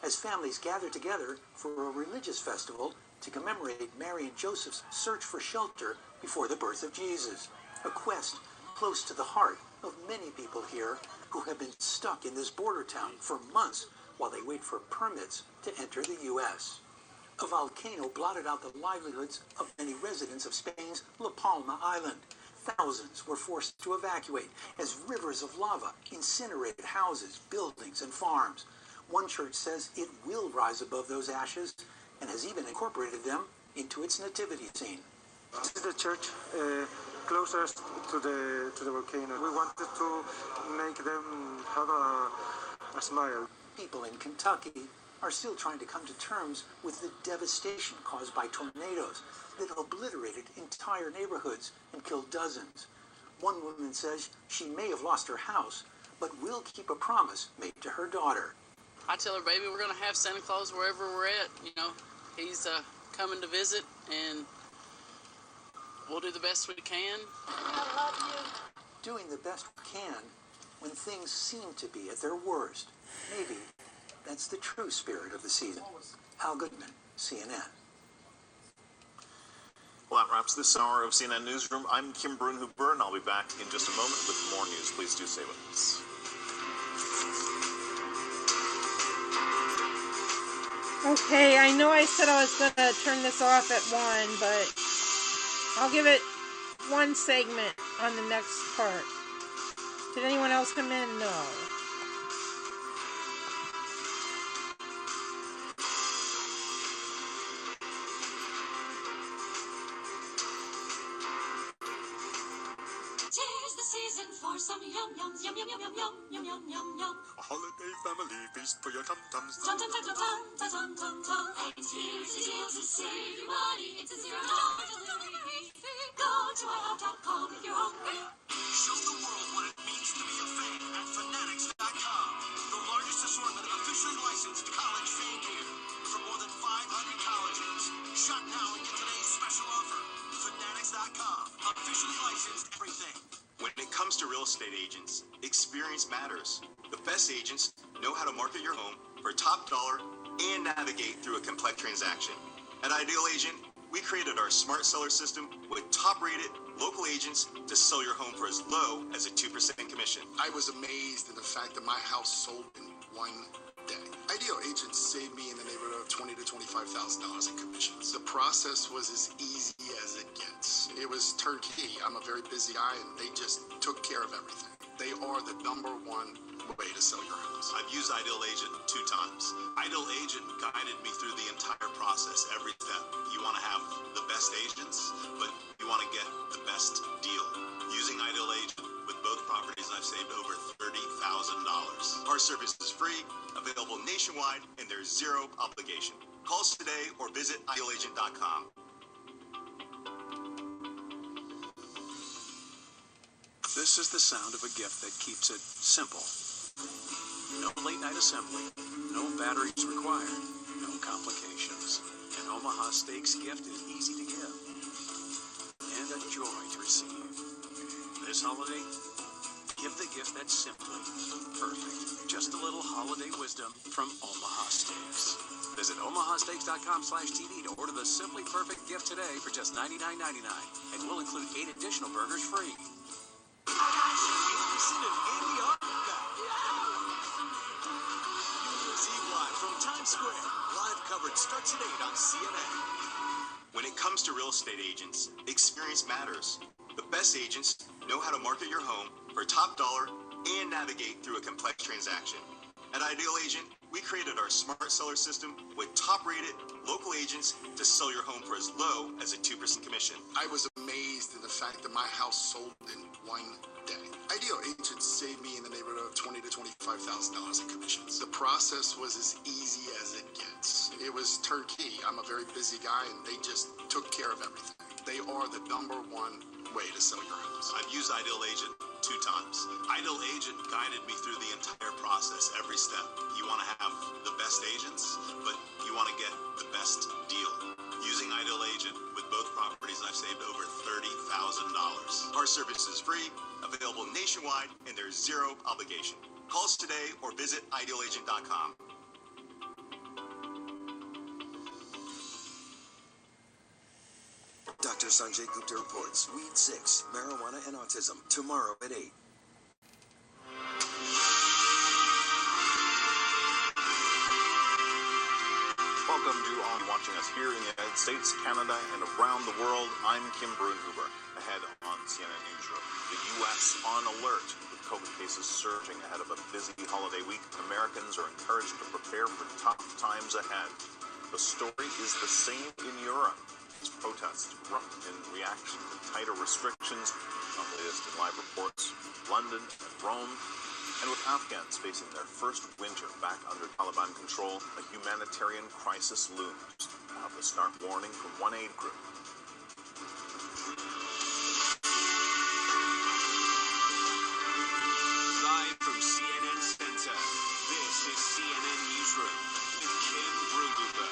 as families gather together for a religious festival to commemorate Mary and Joseph's search for shelter before the birth of Jesus, a quest close to the heart of many people here who have been stuck in this border town for months while they wait for permits to enter the U.S. A volcano blotted out the livelihoods of many residents of Spain's La Palma Island. Thousands were forced to evacuate as rivers of lava incinerated houses, buildings, and farms. One church says it will rise above those ashes and has even incorporated them into its nativity scene. This is the church closest to the volcano. We wanted to make them have a smile. People in Kentucky are still trying to come to terms with the devastation caused by tornadoes that obliterated entire neighborhoods and killed dozens. One woman says she may have lost her house, but will keep a promise made to her daughter. I tell her, baby, we're going to have Santa Claus wherever we're at. You know, he's coming to visit, and we'll do the best we can. I love you. Doing the best we can when things seem to be at their worst. Maybe that's the true spirit of the season. Al Goodman, CNN. Well, that wraps this hour of CNN Newsroom. I'm Kim Brunhuber, and I'll be back in just a moment with more news. Please do stay with us. Okay, I know I said I was going to turn this off at 1, but I'll give it one segment on the next part. Did anyone else come in? No. Tis the season for some yum yums, yum yum yum yum yum yum yum yum yum. A holiday family feast for your tum-tums. Tum tum tum tum tum tum tum tum. And here's the deal to save your money. It's a $0 delivery fee. Go to iHop.com if you're hungry. Show the world what it means to be a fan at Fanatics.com. The largest assortment of officially licensed college fan gear from more than 500 colleges. Shop now and get today's special offer. Fanatics.com. Officially licensed everything. When it comes to real estate agents, experience matters. The best agents know how to market your home for top dollar and navigate through a complex transaction. At Ideal Agent, we created our smart seller system with top-rated local agents to sell your home for as low as a 2% commission. I was amazed at the fact that my house sold in one day. Ideal agents saved me in the neighborhood of $20,000 to $25,000 in commissions. The process was as easy as it gets. It was turnkey. I'm a very busy guy, and they just took care of everything. They are the #1 way to sell your house. I've used Ideal Agent 2 times. Ideal Agent guided me through the entire process, every step. You want to have the best agents, but you want to get the best deal. Using Ideal Agent with both properties, I've saved over $30,000. Our service is free, available nationwide, and there's zero obligation. Call us today or visit idealagent.com. This is the sound of a gift that keeps it simple. No late night assembly, no batteries required, no complications. An Omaha Steaks gift is easy to give and a joy to receive. This holiday, give the gift that's simply perfect. Just a little holiday wisdom from Omaha Steaks. Visit omahasteaks.com/TV to order the Simply Perfect gift today for just $99.99, and we'll include 8 additional burgers free. I got you. Times Square. Live coverage starts at 8 on CNN. When it comes to real estate agents, experience matters. The best agents know how to market your home for top dollar and navigate through a complex transaction. At Ideal Agent, we created our smart seller system with top-rated local agents to sell your home for as low as a 2% commission. I was amazed at the fact that my house sold in one day. Ideal Agents saved me in the neighborhood of $20,000 to $25,000 in commissions. The process was as easy as it gets. It was turnkey. I'm a very busy guy, and they just took care of everything. They are the #1 way to sell your house. I've used Ideal Agent 2 times. Ideal Agent guided me through the entire process, every step. You want to have the best agents, but you want to get the best deal. Using Ideal Agent with both properties, I've saved over $30,000. Our service is free, available nationwide, and there's zero obligation. Call us today or visit idealagent.com. Dr. Sanjay Gupta reports Weed 6, Marijuana and Autism, tomorrow at 8. Welcome to On Watching Us here in the United States, Canada, and around the world. I'm Kim Brunhuber, ahead on CNN Newsroom. The U.S. on alert with COVID cases surging ahead of a busy holiday week. Americans are encouraged to prepare for tough times ahead. The story is the same in Europe. As protests erupt in reaction to tighter restrictions, on the latest in live reports, London and Rome. And with Afghans facing their first winter back under Taliban control, a humanitarian crisis looms. Now the stark warning from one aid group. Live from CNN Center, this is CNN Newsroom with Kim Brunhuber.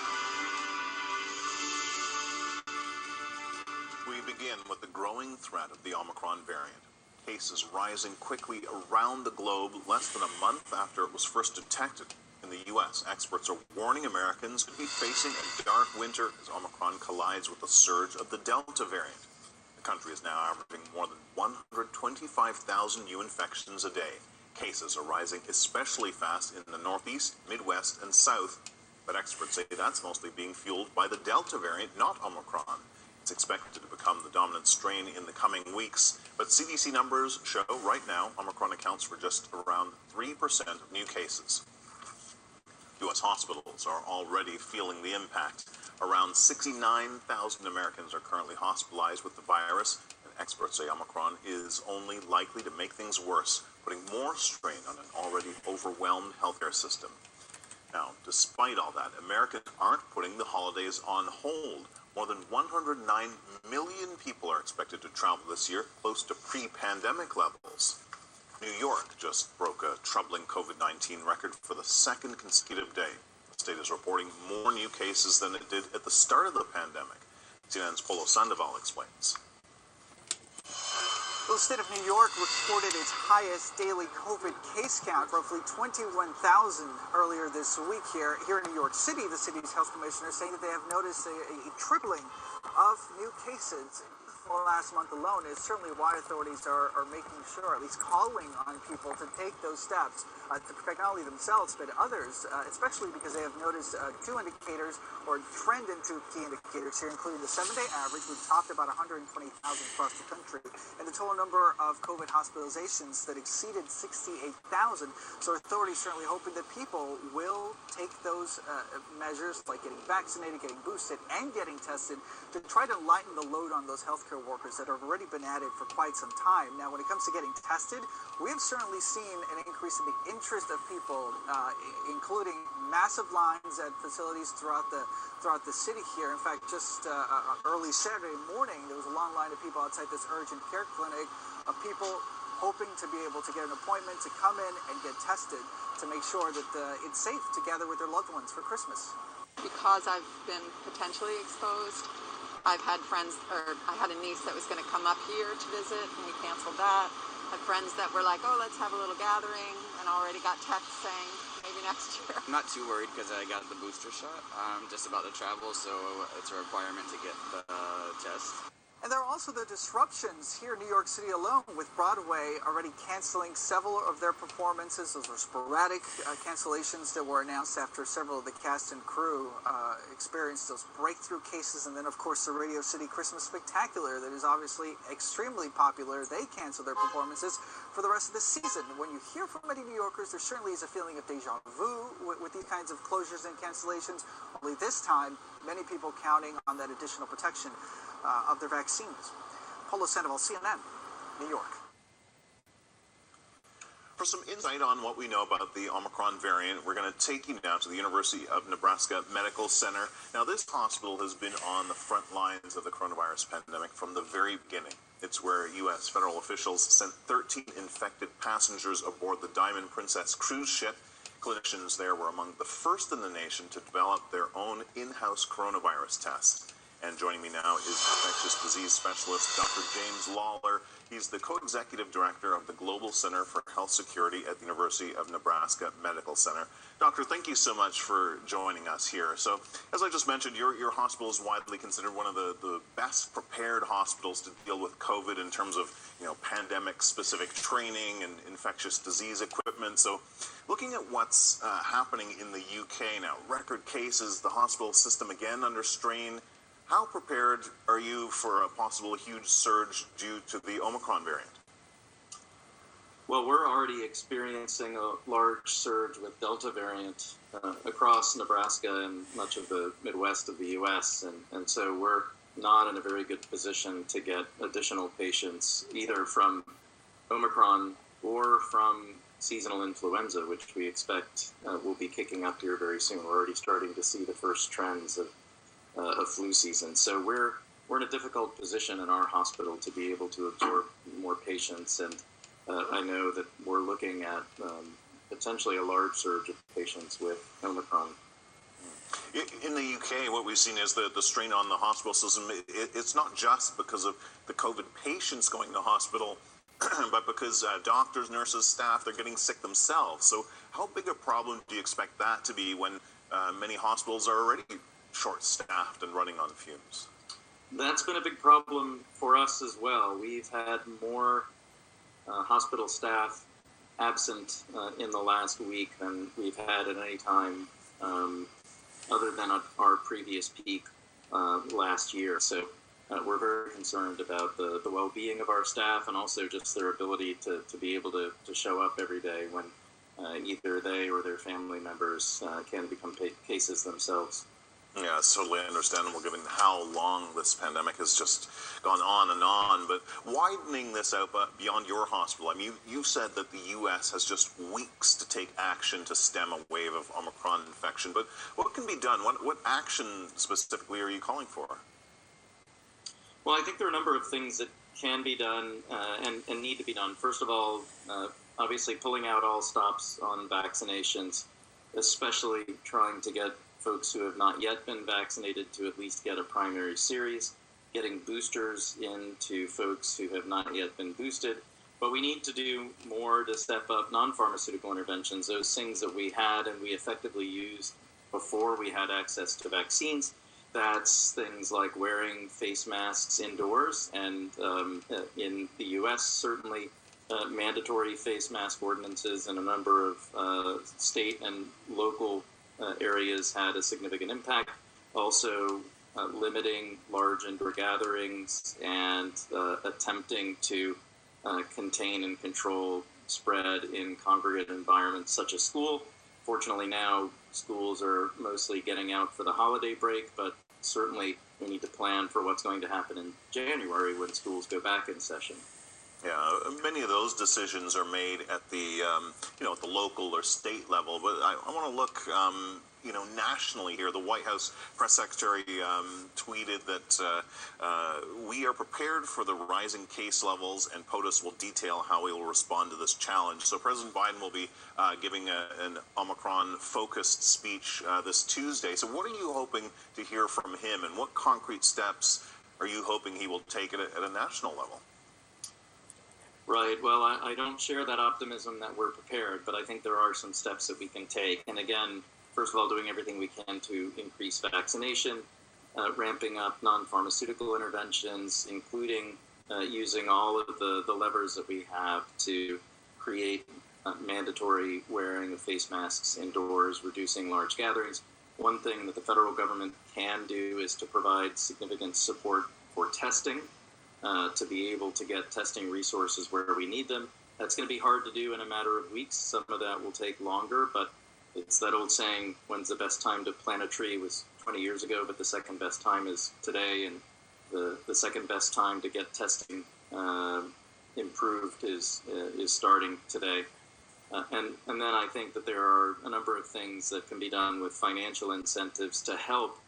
We begin with the growing threat of the Omicron variant. Cases rising quickly around the globe less than a month after it was first detected in the U.S. Experts are warning Americans could be facing a dark winter as Omicron collides with the surge of the Delta variant. The country is now averaging more than 125,000 new infections a day. Cases are rising especially fast in the Northeast, Midwest, and South, but experts say that's mostly being fueled by the Delta variant, not Omicron. It's expected to become the dominant strain in the coming weeks, but CDC numbers show right now Omicron accounts for just around 3% of new cases. U.S. hospitals are already feeling the impact. Around 69,000 Americans are currently hospitalized with the virus, and experts say Omicron is only likely to make things worse, putting more strain on an already overwhelmed healthcare system. Now, despite all that, Americans aren't putting the holidays on hold. More than 109 million people are expected to travel this year, close to pre-pandemic levels. New York just broke a troubling COVID-19 record for the second consecutive day. The state is reporting more new cases than it did at the start of the pandemic. CNN's Polo Sandoval explains. The state of New York reported its highest daily COVID case count, roughly 21,000 earlier this week here. Here in New York City, the city's health commissioner is saying that they have noticed a tripling of new cases for last month alone. Is certainly why authorities are making sure, at least calling on people to take those steps to protect not only themselves but others, especially because they have noticed two indicators or trend into key indicators here, including the 7-day average. We've topped about 120,000 across the country, and the total number of COVID hospitalizations that exceeded 68,000. So authorities certainly hoping that people will take those measures like getting vaccinated, getting boosted, and getting tested to try to lighten the load on those healthcare workers that have already been at it for quite some time. Now, when it comes to getting tested, we have certainly seen an increase in the interest of people, including massive lines at facilities throughout the city here. In fact, just early Saturday morning, there was a long line of people outside this urgent care clinic of people hoping to be able to get an appointment to come in and get tested to make sure that it's safe to gather with their loved ones for Christmas. Because I've been potentially exposed, I've had friends, or I had a niece that was going to come up here to visit, and we canceled that. I had friends that were like, oh, let's have a little gathering, and already got texts saying maybe next year. I'm not too worried because I got the booster shot. I'm just about to travel, so it's a requirement to get the test. And there are also the disruptions here in New York City alone, with Broadway already canceling several of their performances. Those were sporadic cancellations that were announced after several of the cast and crew experienced those breakthrough cases. And then, of course, the Radio City Christmas Spectacular that is obviously extremely popular. They canceled their performances for the rest of the season. When you hear from many New Yorkers, there certainly is a feeling of deja vu with these kinds of closures and cancellations. Only this time, many people counting on that additional protection of their vaccines. Polo Sandoval, CNN, New York. For some insight on what we know about the Omicron variant, we're going to take you now to the University of Nebraska Medical Center. Now, this hospital has been on the front lines of the coronavirus pandemic from the very beginning. It's where U.S. federal officials sent 13 infected passengers aboard the Diamond Princess cruise ship. Clinicians there were among the first in the nation to develop their own in-house coronavirus test. And joining me now is infectious disease specialist Dr. James Lawler. He's the co-executive director of the Global Center for Health Security at the University of Nebraska Medical Center. Doctor, thank you so much for joining us here. So, as I just mentioned, your hospital is widely considered one of the best prepared hospitals to deal with COVID in terms of, pandemic-specific training and infectious disease equipment. So, looking at what's happening in the UK now, record cases, the hospital system again under strain. How prepared are you for a possible huge surge due to the Omicron variant? Well, we're already experiencing a large surge with Delta variant across Nebraska and much of the Midwest of the U.S. And so we're not in a very good position to get additional patients either from Omicron or from seasonal influenza, which we expect will be kicking up here very soon. We're already starting to see the first trends of flu season. So we're in a difficult position in our hospital to be able to absorb more patients. And I know that we're looking at potentially a large surge of patients with Omicron. In the UK, what we've seen is the strain on the hospital system. It's not just because of the COVID patients going to hospital, but because doctors, nurses, staff, they're getting sick themselves. So how big a problem do you expect that to be when many hospitals are already short-staffed and running on fumes? That's been a big problem for us as well. We've had more hospital staff absent in the last week than we've had at any time other than our previous peak last year. So we're very concerned about the well-being of our staff and also just their ability to be able to show up every day when either they or their family members can become cases themselves. Yeah, it's totally understandable given how long this pandemic has just gone on and on. But widening this out beyond your hospital, I mean, you said that the U.S. has just weeks to take action to stem a wave of Omicron infection. But what can be done? What action specifically are you calling for? Well, I think there are a number of things that can be done and need to be done. First of all, obviously pulling out all stops on vaccinations, especially trying to get folks who have not yet been vaccinated to at least get a primary series, getting boosters into folks who have not yet been boosted. But we need to do more to step up non-pharmaceutical interventions, those things that we had and we effectively used before we had access to vaccines. That's things like wearing face masks indoors, and in the U.S., certainly mandatory face mask ordinances in a number of state and local areas had a significant impact. Also, limiting large indoor gatherings and attempting to contain and control spread in congregate environments such as school. Fortunately, now schools are mostly getting out for the holiday break, but certainly we need to plan for what's going to happen in January when schools go back in session. Yeah, many of those decisions are made at the, at the local or state level. But I want to look, nationally here. The White House press secretary tweeted that we are prepared for the rising case levels, and POTUS will detail how we will respond to this challenge. So President Biden will be giving an Omicron-focused speech this Tuesday. So what are you hoping to hear from him, and what concrete steps are you hoping he will take at a national level? Right. Well, I don't share that optimism that we're prepared, but I think there are some steps that we can take. And again, first of all, doing everything we can to increase vaccination, ramping up non-pharmaceutical interventions, including using all of the levers that we have to create mandatory wearing of face masks indoors, reducing large gatherings. One thing that the federal government can do is to provide significant support for testing, to be able to get testing resources where we need them. That's going to be hard to do in a matter of weeks. Some of that will take longer, but it's that old saying, when's the best time to plant a tree was 20 years ago, but the second best time is today, and the second best time to get testing improved is starting today. And then I think that there are a number of things that can be done with financial incentives to help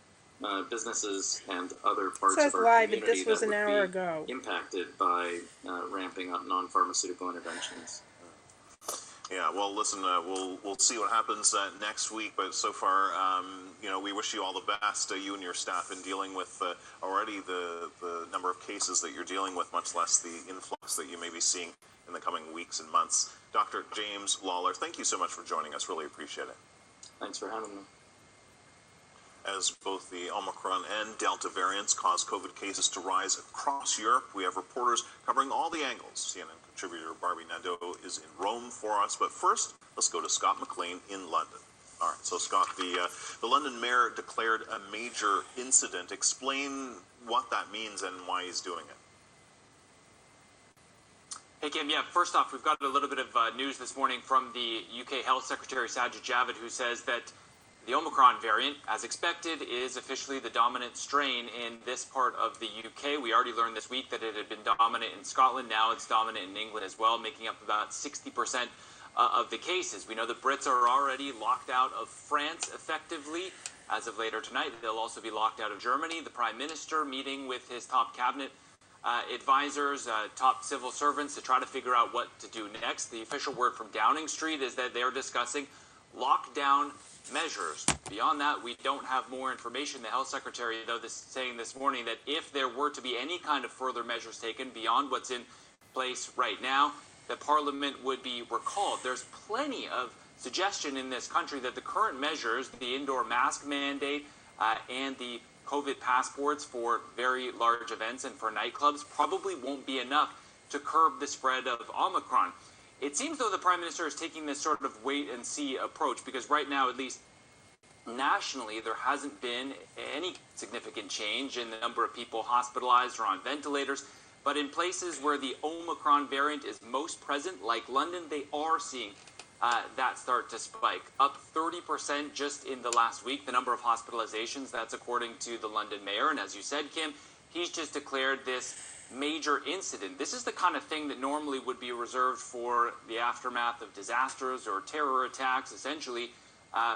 businesses and other parts of our live, community but this was that an would hour be ago. impacted by ramping up non-pharmaceutical interventions. Yeah, well, listen, we'll see what happens next week, but so far, we wish you all the best, you and your staff, in dealing with already the number of cases that you're dealing with, much less the influx that you may be seeing in the coming weeks and months. Dr. James Lawler, thank you so much for joining us. Really appreciate it. Thanks for having me. As both the Omicron and Delta variants cause COVID cases to rise across Europe, we have reporters covering all the angles. CNN contributor Barbie Nadeau is in Rome for us, but first, let's go to Scott McLean in London. All right, so Scott, the London mayor declared a major incident. Explain what that means and why he's doing it. Hey, Kim, first off, we've got a little bit of news this morning from the UK Health Secretary Sajid Javid, who says that the Omicron variant, as expected, is officially the dominant strain in this part of the UK. We already learned this week that it had been dominant in Scotland. Now it's dominant in England as well, making up about 60% of the cases. We know the Brits are already locked out of France effectively. As of later tonight, they'll also be locked out of Germany. The Prime Minister meeting with his top cabinet advisors, top civil servants, to try to figure out what to do next. The official word from Downing Street is that they're discussing lockdown measures. Beyond that, we don't have more information. The health secretary, though, saying this morning that if there were to be any kind of further measures taken beyond what's in place right now, the Parliament would be recalled. There's plenty of suggestion in this country that the current measures, the indoor mask mandate and the COVID passports for very large events and for nightclubs, probably won't be enough to curb the spread of Omicron. It seems, though, the Prime Minister is taking this sort of wait-and-see approach, because right now, at least nationally, there hasn't been any significant change in the number of people hospitalized or on ventilators. But in places where the Omicron variant is most present, like London, they are seeing that start to spike. Up 30% just in the last week, the number of hospitalizations. That's according to the London mayor. And as you said, Kim, he's just declared this major incident. This is the kind of thing that normally would be reserved for the aftermath of disasters or terror attacks. Essentially,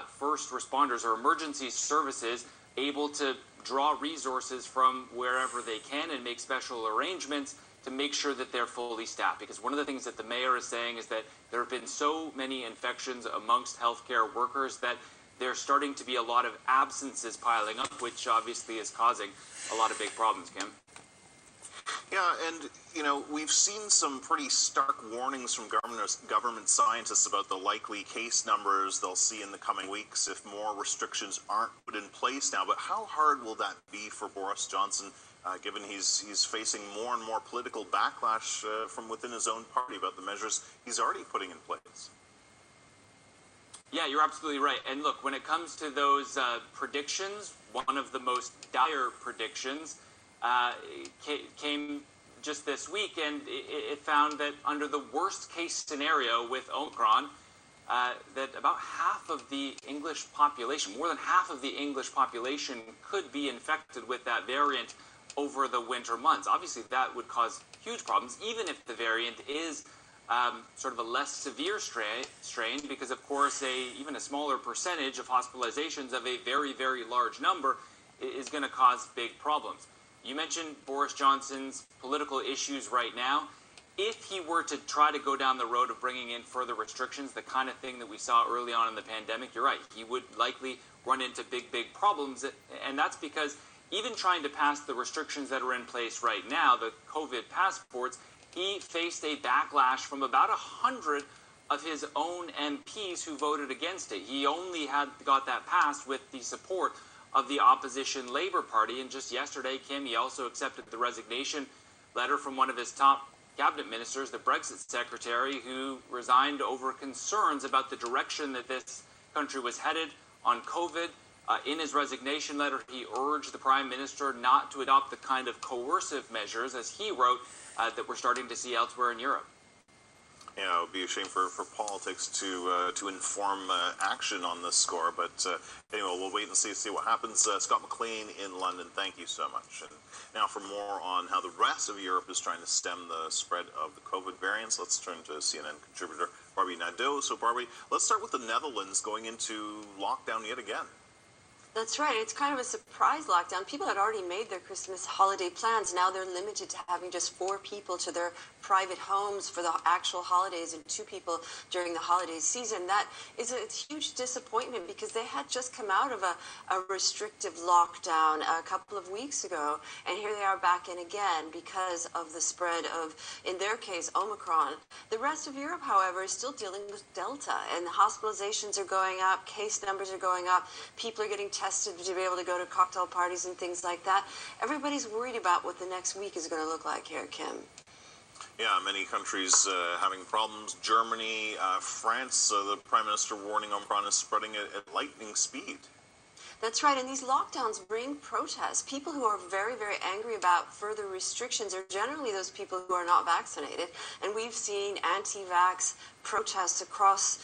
first responders or emergency services able to draw resources from wherever they can and make special arrangements to make sure that they're fully staffed. Because one of the things that the mayor is saying is that there have been so many infections amongst healthcare workers that there's starting to be a lot of absences piling up, which obviously is causing a lot of big problems, Kim. Yeah, and, we've seen some pretty stark warnings from government scientists about the likely case numbers they'll see in the coming weeks if more restrictions aren't put in place now. But how hard will that be for Boris Johnson, given he's facing more and more political backlash from within his own party about the measures he's already putting in place? Yeah, you're absolutely right. And look, when it comes to those predictions, one of the most dire predictions came just this week, and it found that under the worst case scenario with Omicron, that about half of the English population, more than half of the English population, could be infected with that variant over the winter months. Obviously, that would cause huge problems, even if the variant is sort of a less severe strain, because, of course, even a smaller percentage of hospitalizations of a very, very large number is going to cause big problems. You mentioned Boris Johnson's political issues right now. If he were to try to go down the road of bringing in further restrictions, the kind of thing that we saw early on in the pandemic, you're right, he would likely run into big, big problems. And that's because even trying to pass the restrictions that are in place right now, the COVID passports, he faced a backlash from about 100 of his own MPs who voted against it. He only got that passed with the support of the opposition Labour Party. And just yesterday, Kim, he also accepted the resignation letter from one of his top cabinet ministers, the Brexit secretary, who resigned over concerns about the direction that this country was headed on COVID. In his resignation letter, he urged the Prime Minister not to adopt the kind of coercive measures, as he wrote, that we're starting to see elsewhere in Europe. Yeah, it would be a shame for politics to inform action on this score. But anyway, we'll wait and see what happens. Scott McLean in London, thank you so much. And now for more on how the rest of Europe is trying to stem the spread of the COVID variants, let's turn to CNN contributor Barbie Nadeau. So Barbie, let's start with the Netherlands going into lockdown yet again. That's right. It's kind of a surprise lockdown. People had already made their Christmas holiday plans. Now they're limited to having just 4 people to their private homes for the actual holidays and 2 people during the holiday season. That is a huge disappointment because they had just come out of a restrictive lockdown a couple of weeks ago. And here they are back in again because of the spread of, in their case, Omicron. The rest of Europe, however, is still dealing with Delta. And the hospitalizations are going up. Case numbers are going up. People are getting tested to be able to go to cocktail parties and things like that. Everybody's worried about what the next week is going to look like here, Kim. Yeah, many countries having problems. Germany, France, the Prime Minister warning Omicron is spreading at lightning speed. That's right, and these lockdowns bring protests. People who are very, very angry about further restrictions are generally those people who are not vaccinated. And we've seen anti-vax protests across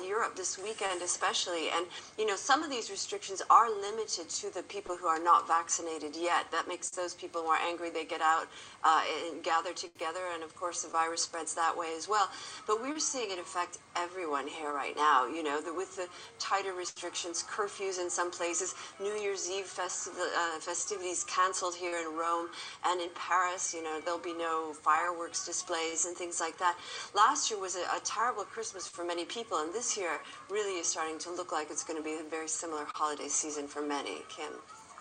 Europe this weekend especially. And, you know, some of these restrictions are limited to the people who are not vaccinated yet. That makes those people more angry. They get out and gather together, and of course the virus spreads that way as well. But we're seeing it affect everyone here right now, you know, with the tighter restrictions, curfews in some places, New Year's Eve festivities canceled here in Rome and in Paris. You know, there'll be no fireworks displays and things like that. Last year was a terrible Christmas for many people, and this year really is starting to look like it's going to be a very similar holiday season for many. Kim.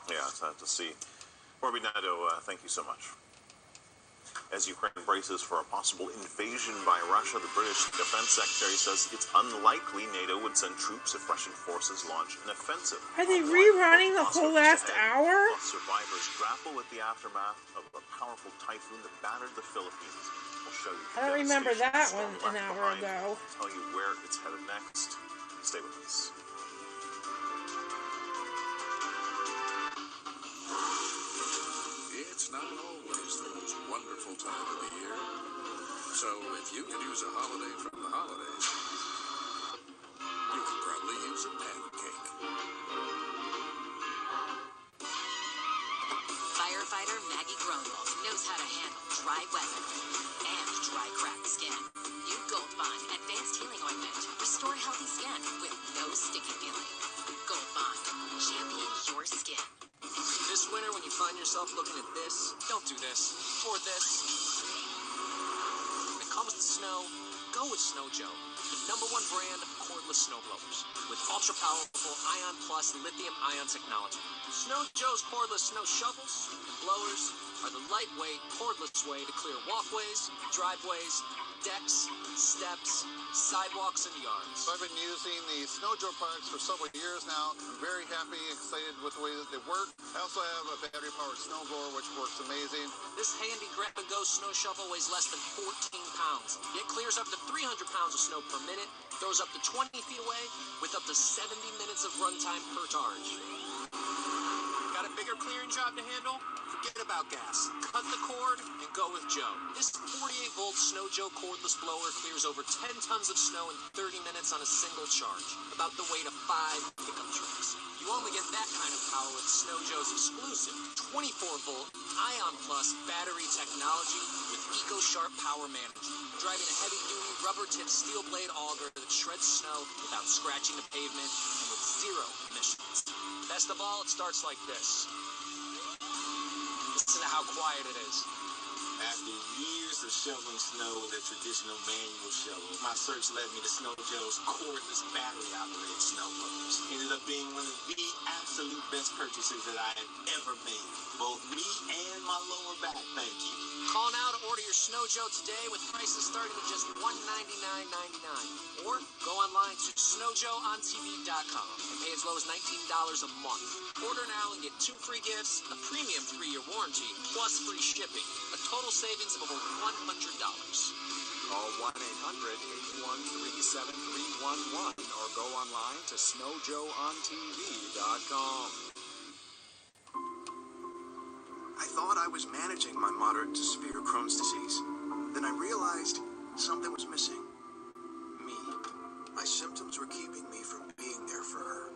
Yeah, it's sad to see. Barbie Nadeau, thank you so much. As Ukraine braces for a possible invasion by Russia, the British Defense Secretary says it's unlikely NATO would send troops if Russian forces launch an offensive. Are they rerunning the whole last hour? Plus, survivors grapple with the aftermath of a powerful typhoon that battered the Philippines. We'll show you. I don't remember that one an hour ago. Tell you where it's headed next. Stay with us. It's not always the most wonderful time of the year. So if you could use a holiday from the holidays, you could probably use a pancake. Firefighter Maggie Grunwald knows how to handle dry weather and dry cracked skin. New Gold Bond Advanced Healing Ointment. Restore healthy skin with no sticky feeling. Gold Bond. Champion your skin. This winter, when you find yourself looking at this, don't do this, or this. When it comes to snow, go with Snow Joe, the #1 brand of cordless snowblowers, with ultra-powerful Ion Plus lithium-ion technology. Snow Joe's cordless snow shovels and blowers are the lightweight, cordless way to clear walkways, driveways, decks, steps, sidewalks, and yards. I've been using the Snow Joe products for several years now. I'm very happy and excited with the way that they work. I also have a battery-powered snowblower, which works amazing. This handy grab-and-go snow shovel weighs less than 14 pounds. It clears up to 300 pounds of snow per minute, throws up to 20 feet away, with up to 70 minutes of runtime per charge. Got a bigger clearing job to handle? Forget about gas. Cut the cord and go with Joe. This 48-volt Snow Joe cordless blower clears over 10 tons of snow in 30 minutes on a single charge, about the weight of 5 pickup trucks. You only get that kind of power with Snow Joe's exclusive 24-volt Ion Plus battery technology with EcoSharp power management, driving a heavy-duty rubber-tipped steel blade auger that shreds snow without scratching the pavement and with 0 emissions. Best of all, it starts like this. Listen to how quiet it is. After years of shoveling snow with a traditional manual shovel, my search led me to Snow Joe's cordless battery-operated snowblowers. Ended up being one of the absolute best purchases that I have ever made. Both me and my lower back, thank you. Call now to order your Snow Joe today with prices starting at just $199.99. Or go online to snowjoeontv.com and pay as low as $19 a month. Order now and get 2 free gifts, a premium 3-year warranty, plus free shipping. A total savings of over $100. Call 1-800-813-7311 or go online to snowjoeontv.com. I thought I was managing my moderate to severe Crohn's disease. Then I realized something was missing. Me. My symptoms were keeping me from being there for her.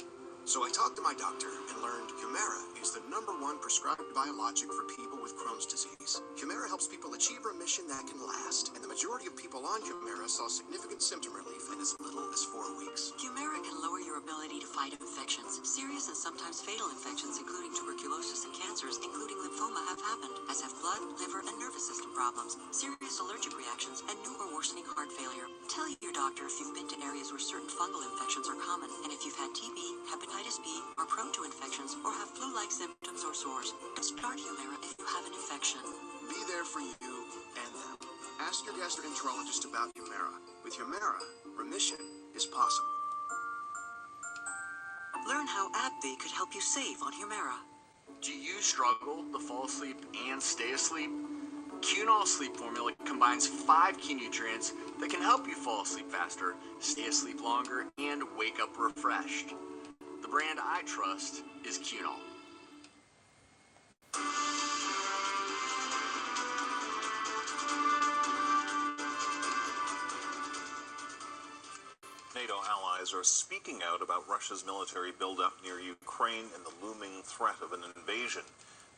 So I talked to my doctor and learned Humira is the #1 prescribed biologic for people with Crohn's disease. Humira helps people achieve remission that can last, and the majority of people on Humira saw significant symptom relief in as little as 4 weeks. Humira can lower your ability to fight infections. Serious and sometimes fatal infections, including tuberculosis and cancers, including lymphoma, have happened, as have blood, liver, and nervous system problems, serious allergic reactions, and new or worsening heart failure. Tell your doctor if you've been to areas where certain fungal infections are common, and if you've had TB, hepatitis B, are prone to infections, or have flu-like symptoms or sores. Start Humira if you have an infection. Be there for you and them. Ask your gastroenterologist about Humira. With Humira, remission is possible. Learn how AbbVie could help you save on Humira. Do you struggle to fall asleep and stay asleep? Cunol Sleep Formula combines 5 key nutrients that can help you fall asleep faster, stay asleep longer, and wake up refreshed. The brand I trust is Cunol. NATO allies are speaking out about Russia's military buildup near Ukraine and the looming threat of an invasion.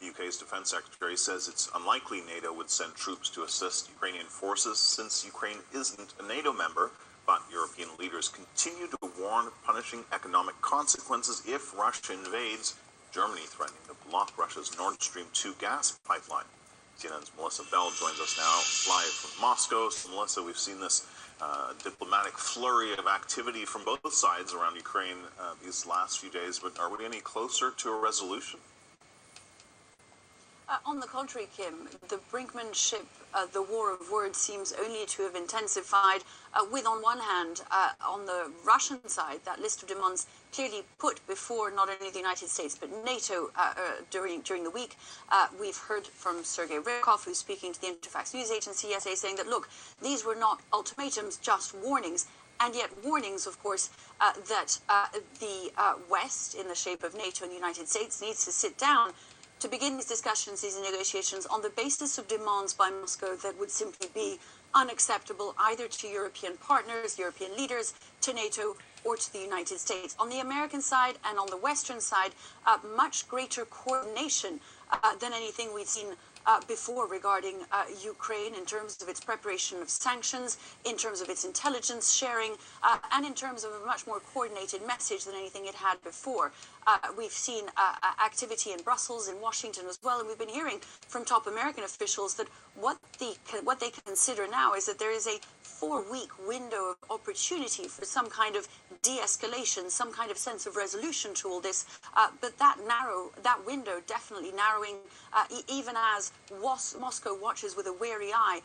The UK's defense secretary says it's unlikely NATO would send troops to assist Ukrainian forces since Ukraine isn't a NATO member, but European leaders continue to warn of punishing economic consequences if Russia invades, Germany threatening to block Russia's Nord Stream 2 gas pipeline. CNN's Melissa Bell joins us now live from Moscow. So Melissa, we've seen this diplomatic flurry of activity from both sides around Ukraine these last few days, but are we any closer to a resolution? On the contrary, Kim, the brinkmanship, the war of words seems only to have intensified with, on one hand, on the Russian side, that list of demands clearly put before not only the United States but NATO during the week. We've heard from Sergei Rykov, who's speaking to the Interfax news agency yesterday, saying that, look, these were not ultimatums, just warnings. And yet warnings, of course, that the West, in the shape of NATO and the United States, needs to sit down to begin these discussions, these negotiations, on the basis of demands by Moscow that would simply be unacceptable either to European partners, European leaders, to NATO, or to the United States. On the American side and on the Western side, much greater coordination than anything we've seen before regarding Ukraine in terms of its preparation of sanctions, in terms of its intelligence sharing, and in terms of a much more coordinated message than anything it had before. We've seen activity in Brussels, in Washington as well, and we've been hearing from top American officials that what they consider now is that there is a 4-week window of opportunity for some kind of de-escalation, some kind of sense of resolution to all this, but that window definitely narrowing, even as Moscow watches with a wary eye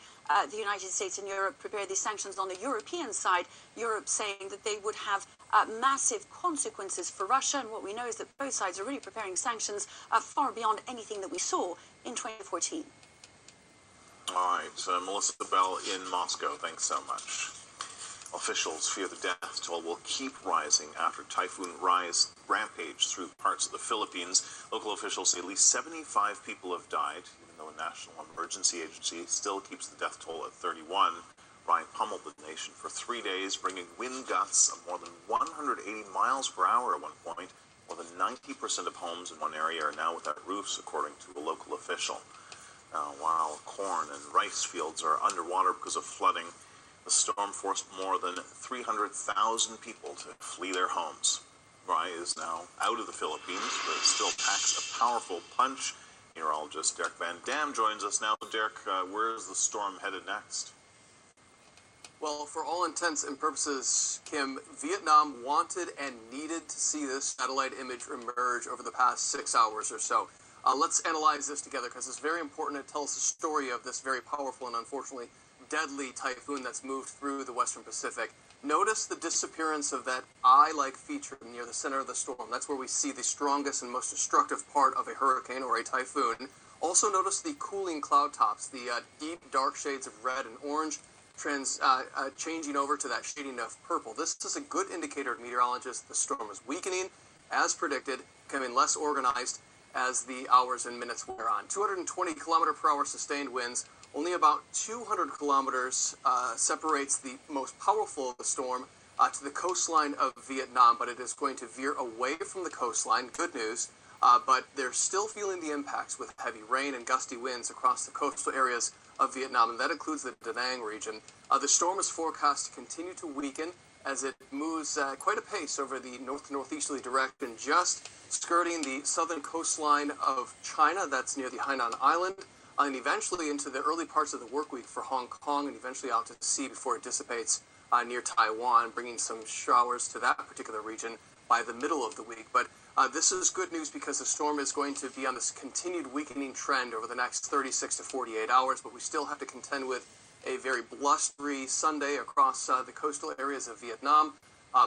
the United States and Europe prepare these sanctions on the European side, Europe saying that they would have massive consequences for Russia, and what we know is that both sides are really preparing sanctions far beyond anything that we saw in 2014. All right, so Melissa Bell in Moscow, thanks so much. Officials fear the death toll will keep rising after Typhoon Rise rampaged through parts of the Philippines. Local officials say at least 75 people have died, even though a national emergency agency still keeps the death toll at 31. Ryan pummeled the nation for 3 days, bringing wind gusts of more than 180 miles per hour at one point. More than 90% of homes in one area are now without roofs, according to a local official. While corn and rice fields are underwater because of flooding, the storm forced more than 300,000 people to flee their homes. Rai is now out of the Philippines, but it still packs a powerful punch meteorologist Derek Van Dam joins us now. Derek, where is the storm headed next? Well, for all intents and purposes, Kim, Vietnam wanted and needed to see this satellite image emerge over the past 6 hours or so. Let's analyze this together because it's very important to tell us the story of this very powerful and unfortunately deadly typhoon that's moved through the Western Pacific. Notice the disappearance of that eye-like feature near the center of the storm. That's where we see the strongest and most destructive part of a hurricane or a typhoon. Also notice the cooling cloud tops, the deep dark shades of red and orange, changing over to that shading of purple. This is a good indicator to meteorologists the storm is weakening, as predicted, becoming less organized as the hours and minutes wear on. 220 kilometer per hour sustained winds. Only about 200 kilometers separates the most powerful of the storm to the coastline of Vietnam, but it is going to veer away from the coastline. Good news. But they're still feeling the impacts with heavy rain and gusty winds across the coastal areas of Vietnam, and that includes the Da Nang region. The storm is forecast to continue to weaken as it moves quite a pace over the north-northeasterly direction, just skirting the southern coastline of China. That's near the Hainan Island, and eventually into the early parts of the work week for Hong Kong, and eventually out to sea before it dissipates near Taiwan, bringing some showers to that particular region by the middle of the week. But this is good news because the storm is going to be on this continued weakening trend over the next 36 to 48 hours, but we still have to contend with a very blustery Sunday across the coastal areas of Vietnam,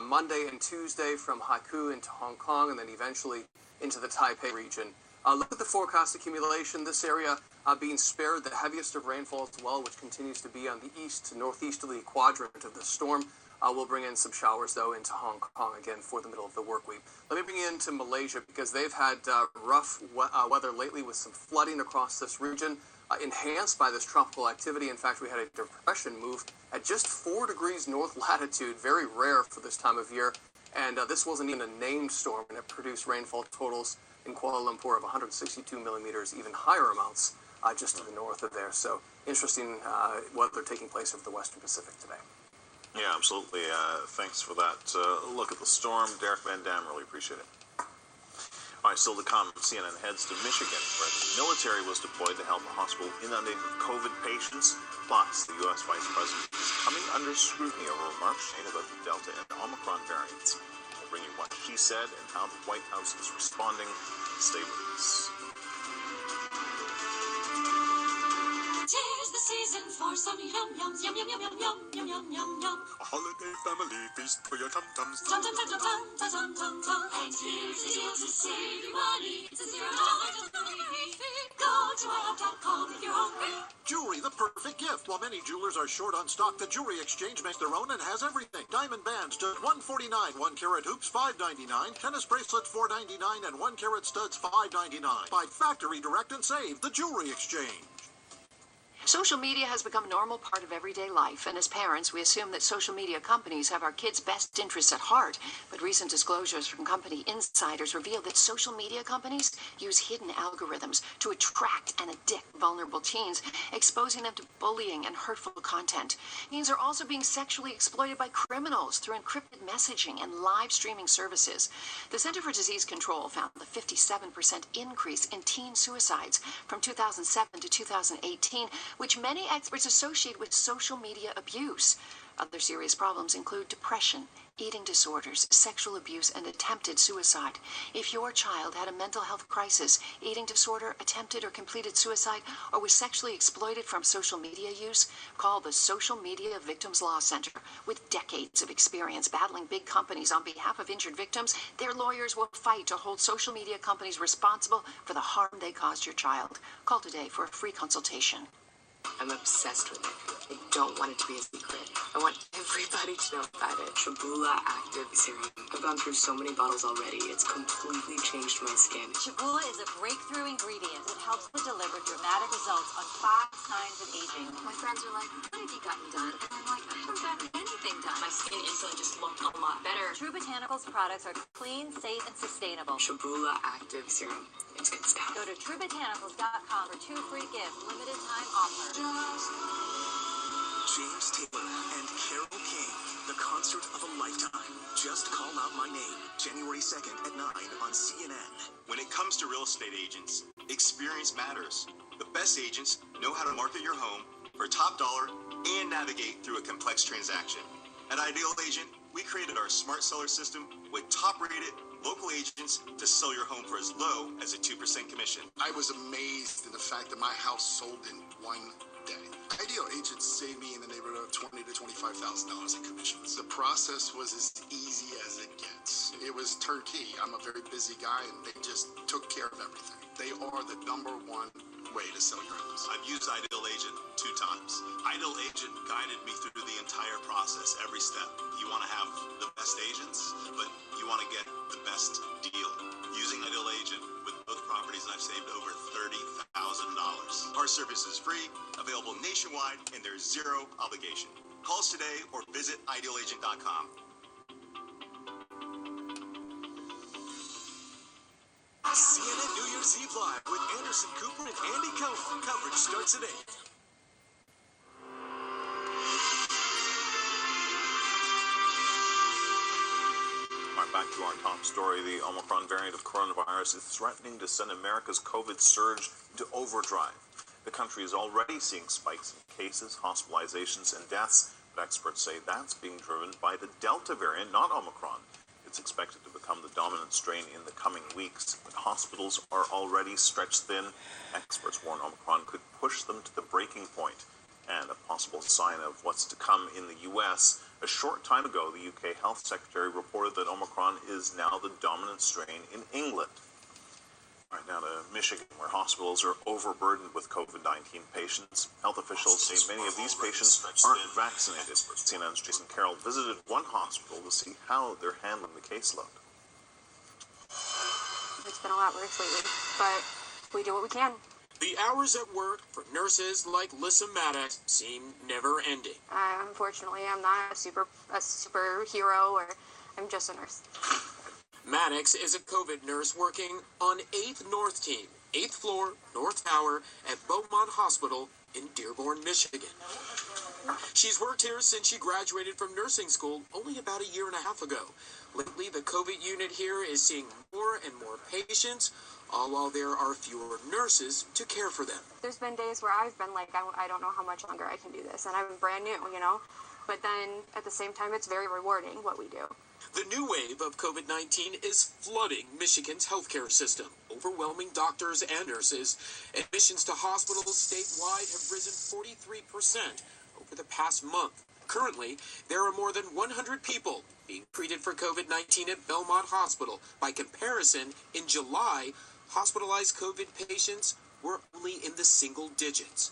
Monday and Tuesday from Haikou into Hong Kong, and then eventually into the Taipei region. Look at the forecast accumulation. This area being spared the heaviest of rainfall as well, which continues to be on the east to northeasterly quadrant of the storm. We'll bring in some showers, though, into Hong Kong again for the middle of the work week. Let me bring you into Malaysia because they've had rough weather lately with some flooding across this region, enhanced by this tropical activity. In fact, we had a depression move at just 4 degrees north latitude, very rare for this time of year. And this wasn't even a named storm, and it produced rainfall totals in Kuala Lumpur of 162 millimeters, even higher amounts just to the north of there. So interesting weather taking place over the Western Pacific today. Yeah, absolutely. Thanks for that look at the storm. Derek Van Dam, really appreciate it. All right, still to come, CNN heads to Michigan, where the military was deployed to help a hospital inundated with COVID patients. Plus, the U.S. Vice President is coming under scrutiny over remarks made about the Delta and Omicron variants. We'll bring you what she said and how the White House is responding. Stay with us. Tis the season for some yum-yums, yum-yum-yum-yum-yum-yum-yum-yum. A holiday family feast for your tum-tums. Tum-tum-tum-tum-tum-tum-tum. And here's the deal to save you money. It's a $0 delivery fee. Go to IHOP.com if you're hungry. Jewelry, the perfect gift. While many jewelers are short on stock, the Jewelry Exchange makes their own and has everything. Diamond bands just $149, 1-carat hoops $5.99, tennis bracelets $4.99, and 1-carat studs $5.99. Buy factory direct and save. The Jewelry Exchange. Social media has become a normal part of everyday life, and as parents, we assume that social media companies have our kids' best interests at heart. But recent disclosures from company insiders reveal that social media companies use hidden algorithms to attract and addict vulnerable teens, exposing them to bullying and hurtful content. Teens are also being sexually exploited by criminals through encrypted messaging and live streaming services. The Center for Disease Control found a 57% increase in teen suicides from 2007 to 2018, which many experts associate with social media abuse. Other serious problems include depression, eating disorders, sexual abuse, and attempted suicide. If your child had a mental health crisis, eating disorder, attempted or completed suicide, or was sexually exploited from social media use, call the Social Media Victims Law Center. With decades of experience battling big companies on behalf of injured victims, their lawyers will fight to hold social media companies responsible for the harm they caused your child. Call today for a free consultation. I'm obsessed with it. I don't want it to be a secret. I want everybody to know about it. Shabula Active Serum. I've gone through so many bottles already. It's completely changed my skin. Shabula is a breakthrough ingredient that helps to deliver dramatic results on 5 signs of aging. My friends are like, what have you gotten done? And I'm like, I haven't gotten anything done. My skin instantly just looked a lot better. True Botanicals products are clean, safe, and sustainable. Shabula Active Serum. It's good stuff. Go to truebotanicals.com for 2 free gifts, limited time offer. James Taylor and Carole King The concert of a lifetime. Just Call Out My Name, January 2nd at 9 on CNN. When it comes to real estate agents, experience matters. The best agents know how to market your home for top dollar and navigate through a complex transaction. At Ideal Agent, we created our smart seller system with top-rated local agents to sell your home for as low as a 2% commission. I was amazed at the fact that my house sold in one day. Ideal Agents saved me in the neighborhood of $20,000 to $25,000 in commissions. The process was as easy as it gets. It was turnkey. I'm a very busy guy, and they just took care of everything. They are the number one way to sell your house. I've used Ideal Agent 2 times. Ideal Agent guided me through the entire process, every step. You want to have the best agents, but you want to get the best deal. Using Ideal Agent with both properties, I've saved over $30,000. Our service is free, available nationwide, and there's zero obligation. Call us today or visit idealagent.com. CNN New Year's Eve Live with Anderson Cooper and Andy Cohen. Coverage starts at 8. All right, back to our top story. The Omicron variant of coronavirus is threatening to send America's COVID surge into overdrive. The country is already seeing spikes in cases, hospitalizations, and deaths, but experts say that's being driven by the Delta variant, not Omicron. It's expected to become the dominant strain in the coming weeks, but hospitals are already stretched thin. Experts warn Omicron could push them to the breaking point. And a possible sign of what's to come in the U.S., a short time ago, the UK Health Secretary reported that Omicron is now the dominant strain in England. All right, now to Michigan, where hospitals are overburdened with COVID-19 patients. Health officials say many of these patients aren't vaccinated. CNN's Jason Carroll visited one hospital to see how they're handling the caseload. It's been a lot worse lately, but we do what we can. The hours at work for nurses like Lissa Maddox seem never-ending. Unfortunately, I'm not a superhero, or I'm just a nurse. Maddox is a COVID nurse working on 8th North Team, 8th floor, North Tower at Beaumont Hospital in Dearborn, Michigan. She's worked here since she graduated from nursing school only about a year and a half ago. Lately, the COVID unit here is seeing more and more patients, all while there are fewer nurses to care for them. There's been days where I've been like, I don't know how much longer I can do this, and I'm brand new, you know? But then, at the same time, it's very rewarding what we do. The new wave of COVID-19 is flooding Michigan's healthcare system, overwhelming doctors and nurses. Admissions to hospitals statewide have risen 43% over the past month. Currently, there are more than 100 people being treated for COVID-19 at Belmont Hospital. By comparison, in July, hospitalized COVID patients were only in the single digits.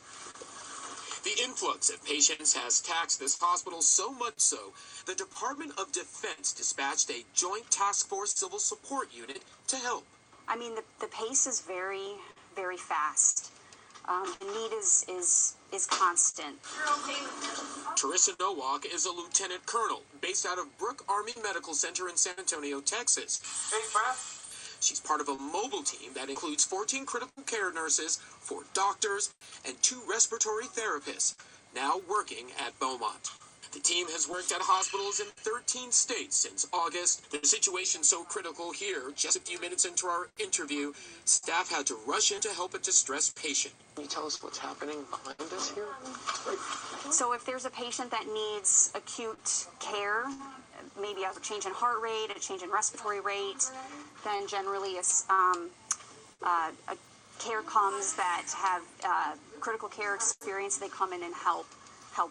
The influx of patients has taxed this hospital so much so, the Department of Defense dispatched a Joint Task Force Civil Support Unit to help. I mean, the pace is very, very fast. The need is constant. Teresa Nowak is a lieutenant colonel based out of Brooke Army Medical Center in San Antonio, Texas. Hey, Brad. She's part of a mobile team that includes 14 critical care nurses, 4 doctors, and 2 respiratory therapists, now working at Beaumont. The team has worked at hospitals in 13 states since August. The situation's so critical here, just a few minutes into our interview, staff had to rush in to help a distressed patient. Can you tell us what's happening behind us here? So if there's a patient that needs acute care, maybe a change in heart rate, a change in respiratory rate, then generally a care comes that have critical care experience. They come in and help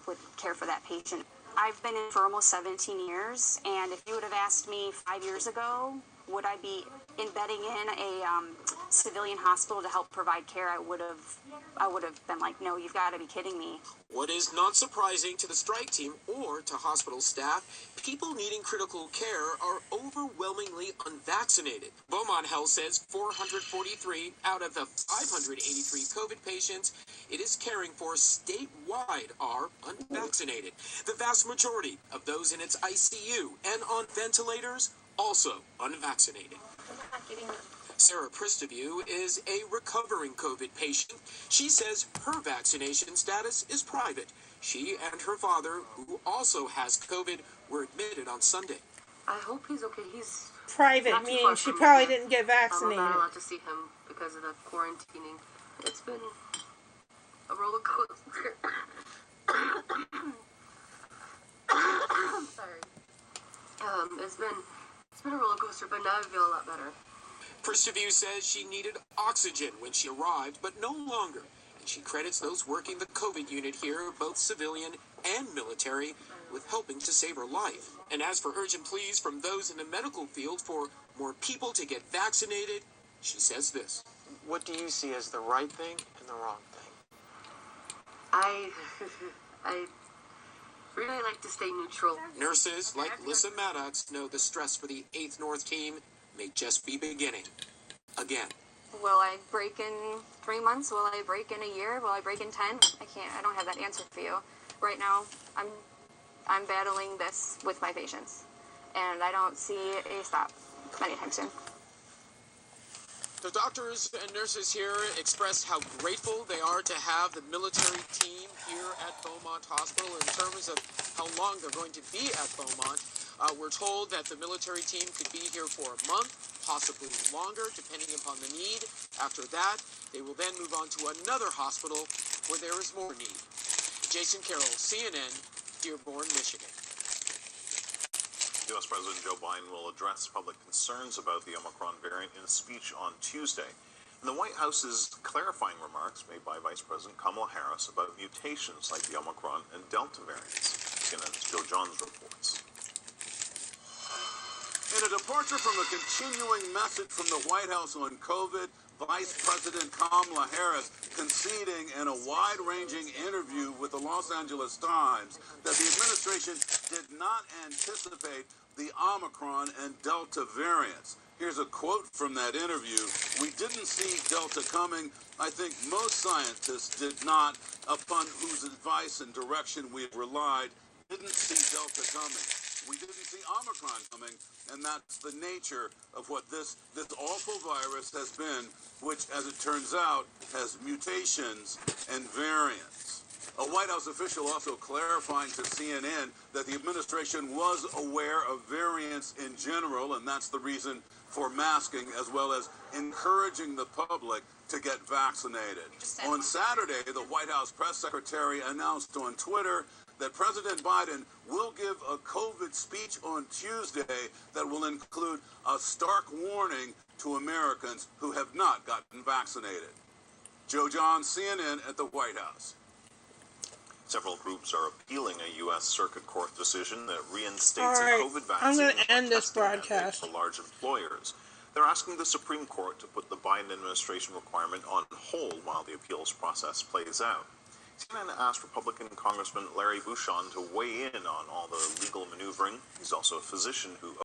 with care for that patient. I've been in for almost 17 years, and if you would have asked me 5 years ago, would I be embedding in a civilian hospital to help provide care, I would have been like, no, you've got to be kidding me. What is not surprising to the strike team or to hospital staff, people needing critical care are overwhelmingly unvaccinated. Beaumont Health says 443 out of the 583 COVID patients it is caring for statewide are unvaccinated. The vast majority of those in its ICU and on ventilators also unvaccinated. Sarah Pristaview is a recovering COVID patient. She says her vaccination status is private. She and her father, who also has COVID, were admitted on Sunday. I hope he's okay. He's Private, not too meaning far she from probably me. didn't get I'm vaccinated. not allowed to see him because of the quarantining. It's been a roller coaster. Sorry. It's been a roller coaster, but now I feel a lot better. Pristaview says she needed oxygen when she arrived, but no longer. And she credits those working the COVID unit here, both civilian and military, with helping to save her life. And as for urgent pleas from those in the medical field for more people to get vaccinated, she says this. What do you see as the right thing and the wrong thing? I really like to stay neutral. Nurses like Lissa Maddox know the stress for the 8th North team may just be beginning. Again. Will I break in 3 months? Will I break in a year? Will I break in 10? I don't have that answer for you. Right now, I'm battling this with my patients, and I don't see a stop anytime soon. The doctors and nurses here express how grateful they are to have the military team here at Beaumont Hospital. In terms of how long they're going to be at Beaumont, we're told that the military team could be here for a month, possibly longer, depending upon the need. After that, they will then move on to another hospital where there is more need. Jason Carroll, CNN, Dearborn, Michigan. U.S. President Joe Biden will address public concerns about the Omicron variant in a speech on Tuesday. In the White House's clarifying remarks made by Vice President Kamala Harris about mutations like the Omicron and Delta variants. CNN's Joe Johns reports. In a departure from the continuing message from the White House on COVID, Vice President Kamala Harris conceding in a wide-ranging interview with the Los Angeles Times that the administration did not anticipate the Omicron and Delta variants. Here's a quote from that interview. "We didn't see Delta coming. I think most scientists did not, upon whose advice and direction we relied, didn't see Delta coming. We didn't see Omicron coming, and that's the nature of what this awful virus has been, which, as it turns out, has mutations and variants." A White House official also clarifying to CNN that the administration was aware of variants in general, and that's the reason for masking, as well as encouraging the public to get vaccinated. On Saturday, the White House press secretary announced on Twitter that President Biden will give a COVID speech on Tuesday that will include a stark warning to Americans who have not gotten vaccinated. Joe John, CNN at the White House. Several groups are appealing a U.S. Circuit Court decision that reinstates All right, a COVID vaccine I'm going to end this testing mandate broadcast. for large employers. They're asking the Supreme Court to put the Biden administration requirement on hold while the appeals process plays out. CNN asked Republican Congressman Larry Bouchon to weigh in on all the legal maneuvering. He's also a physician who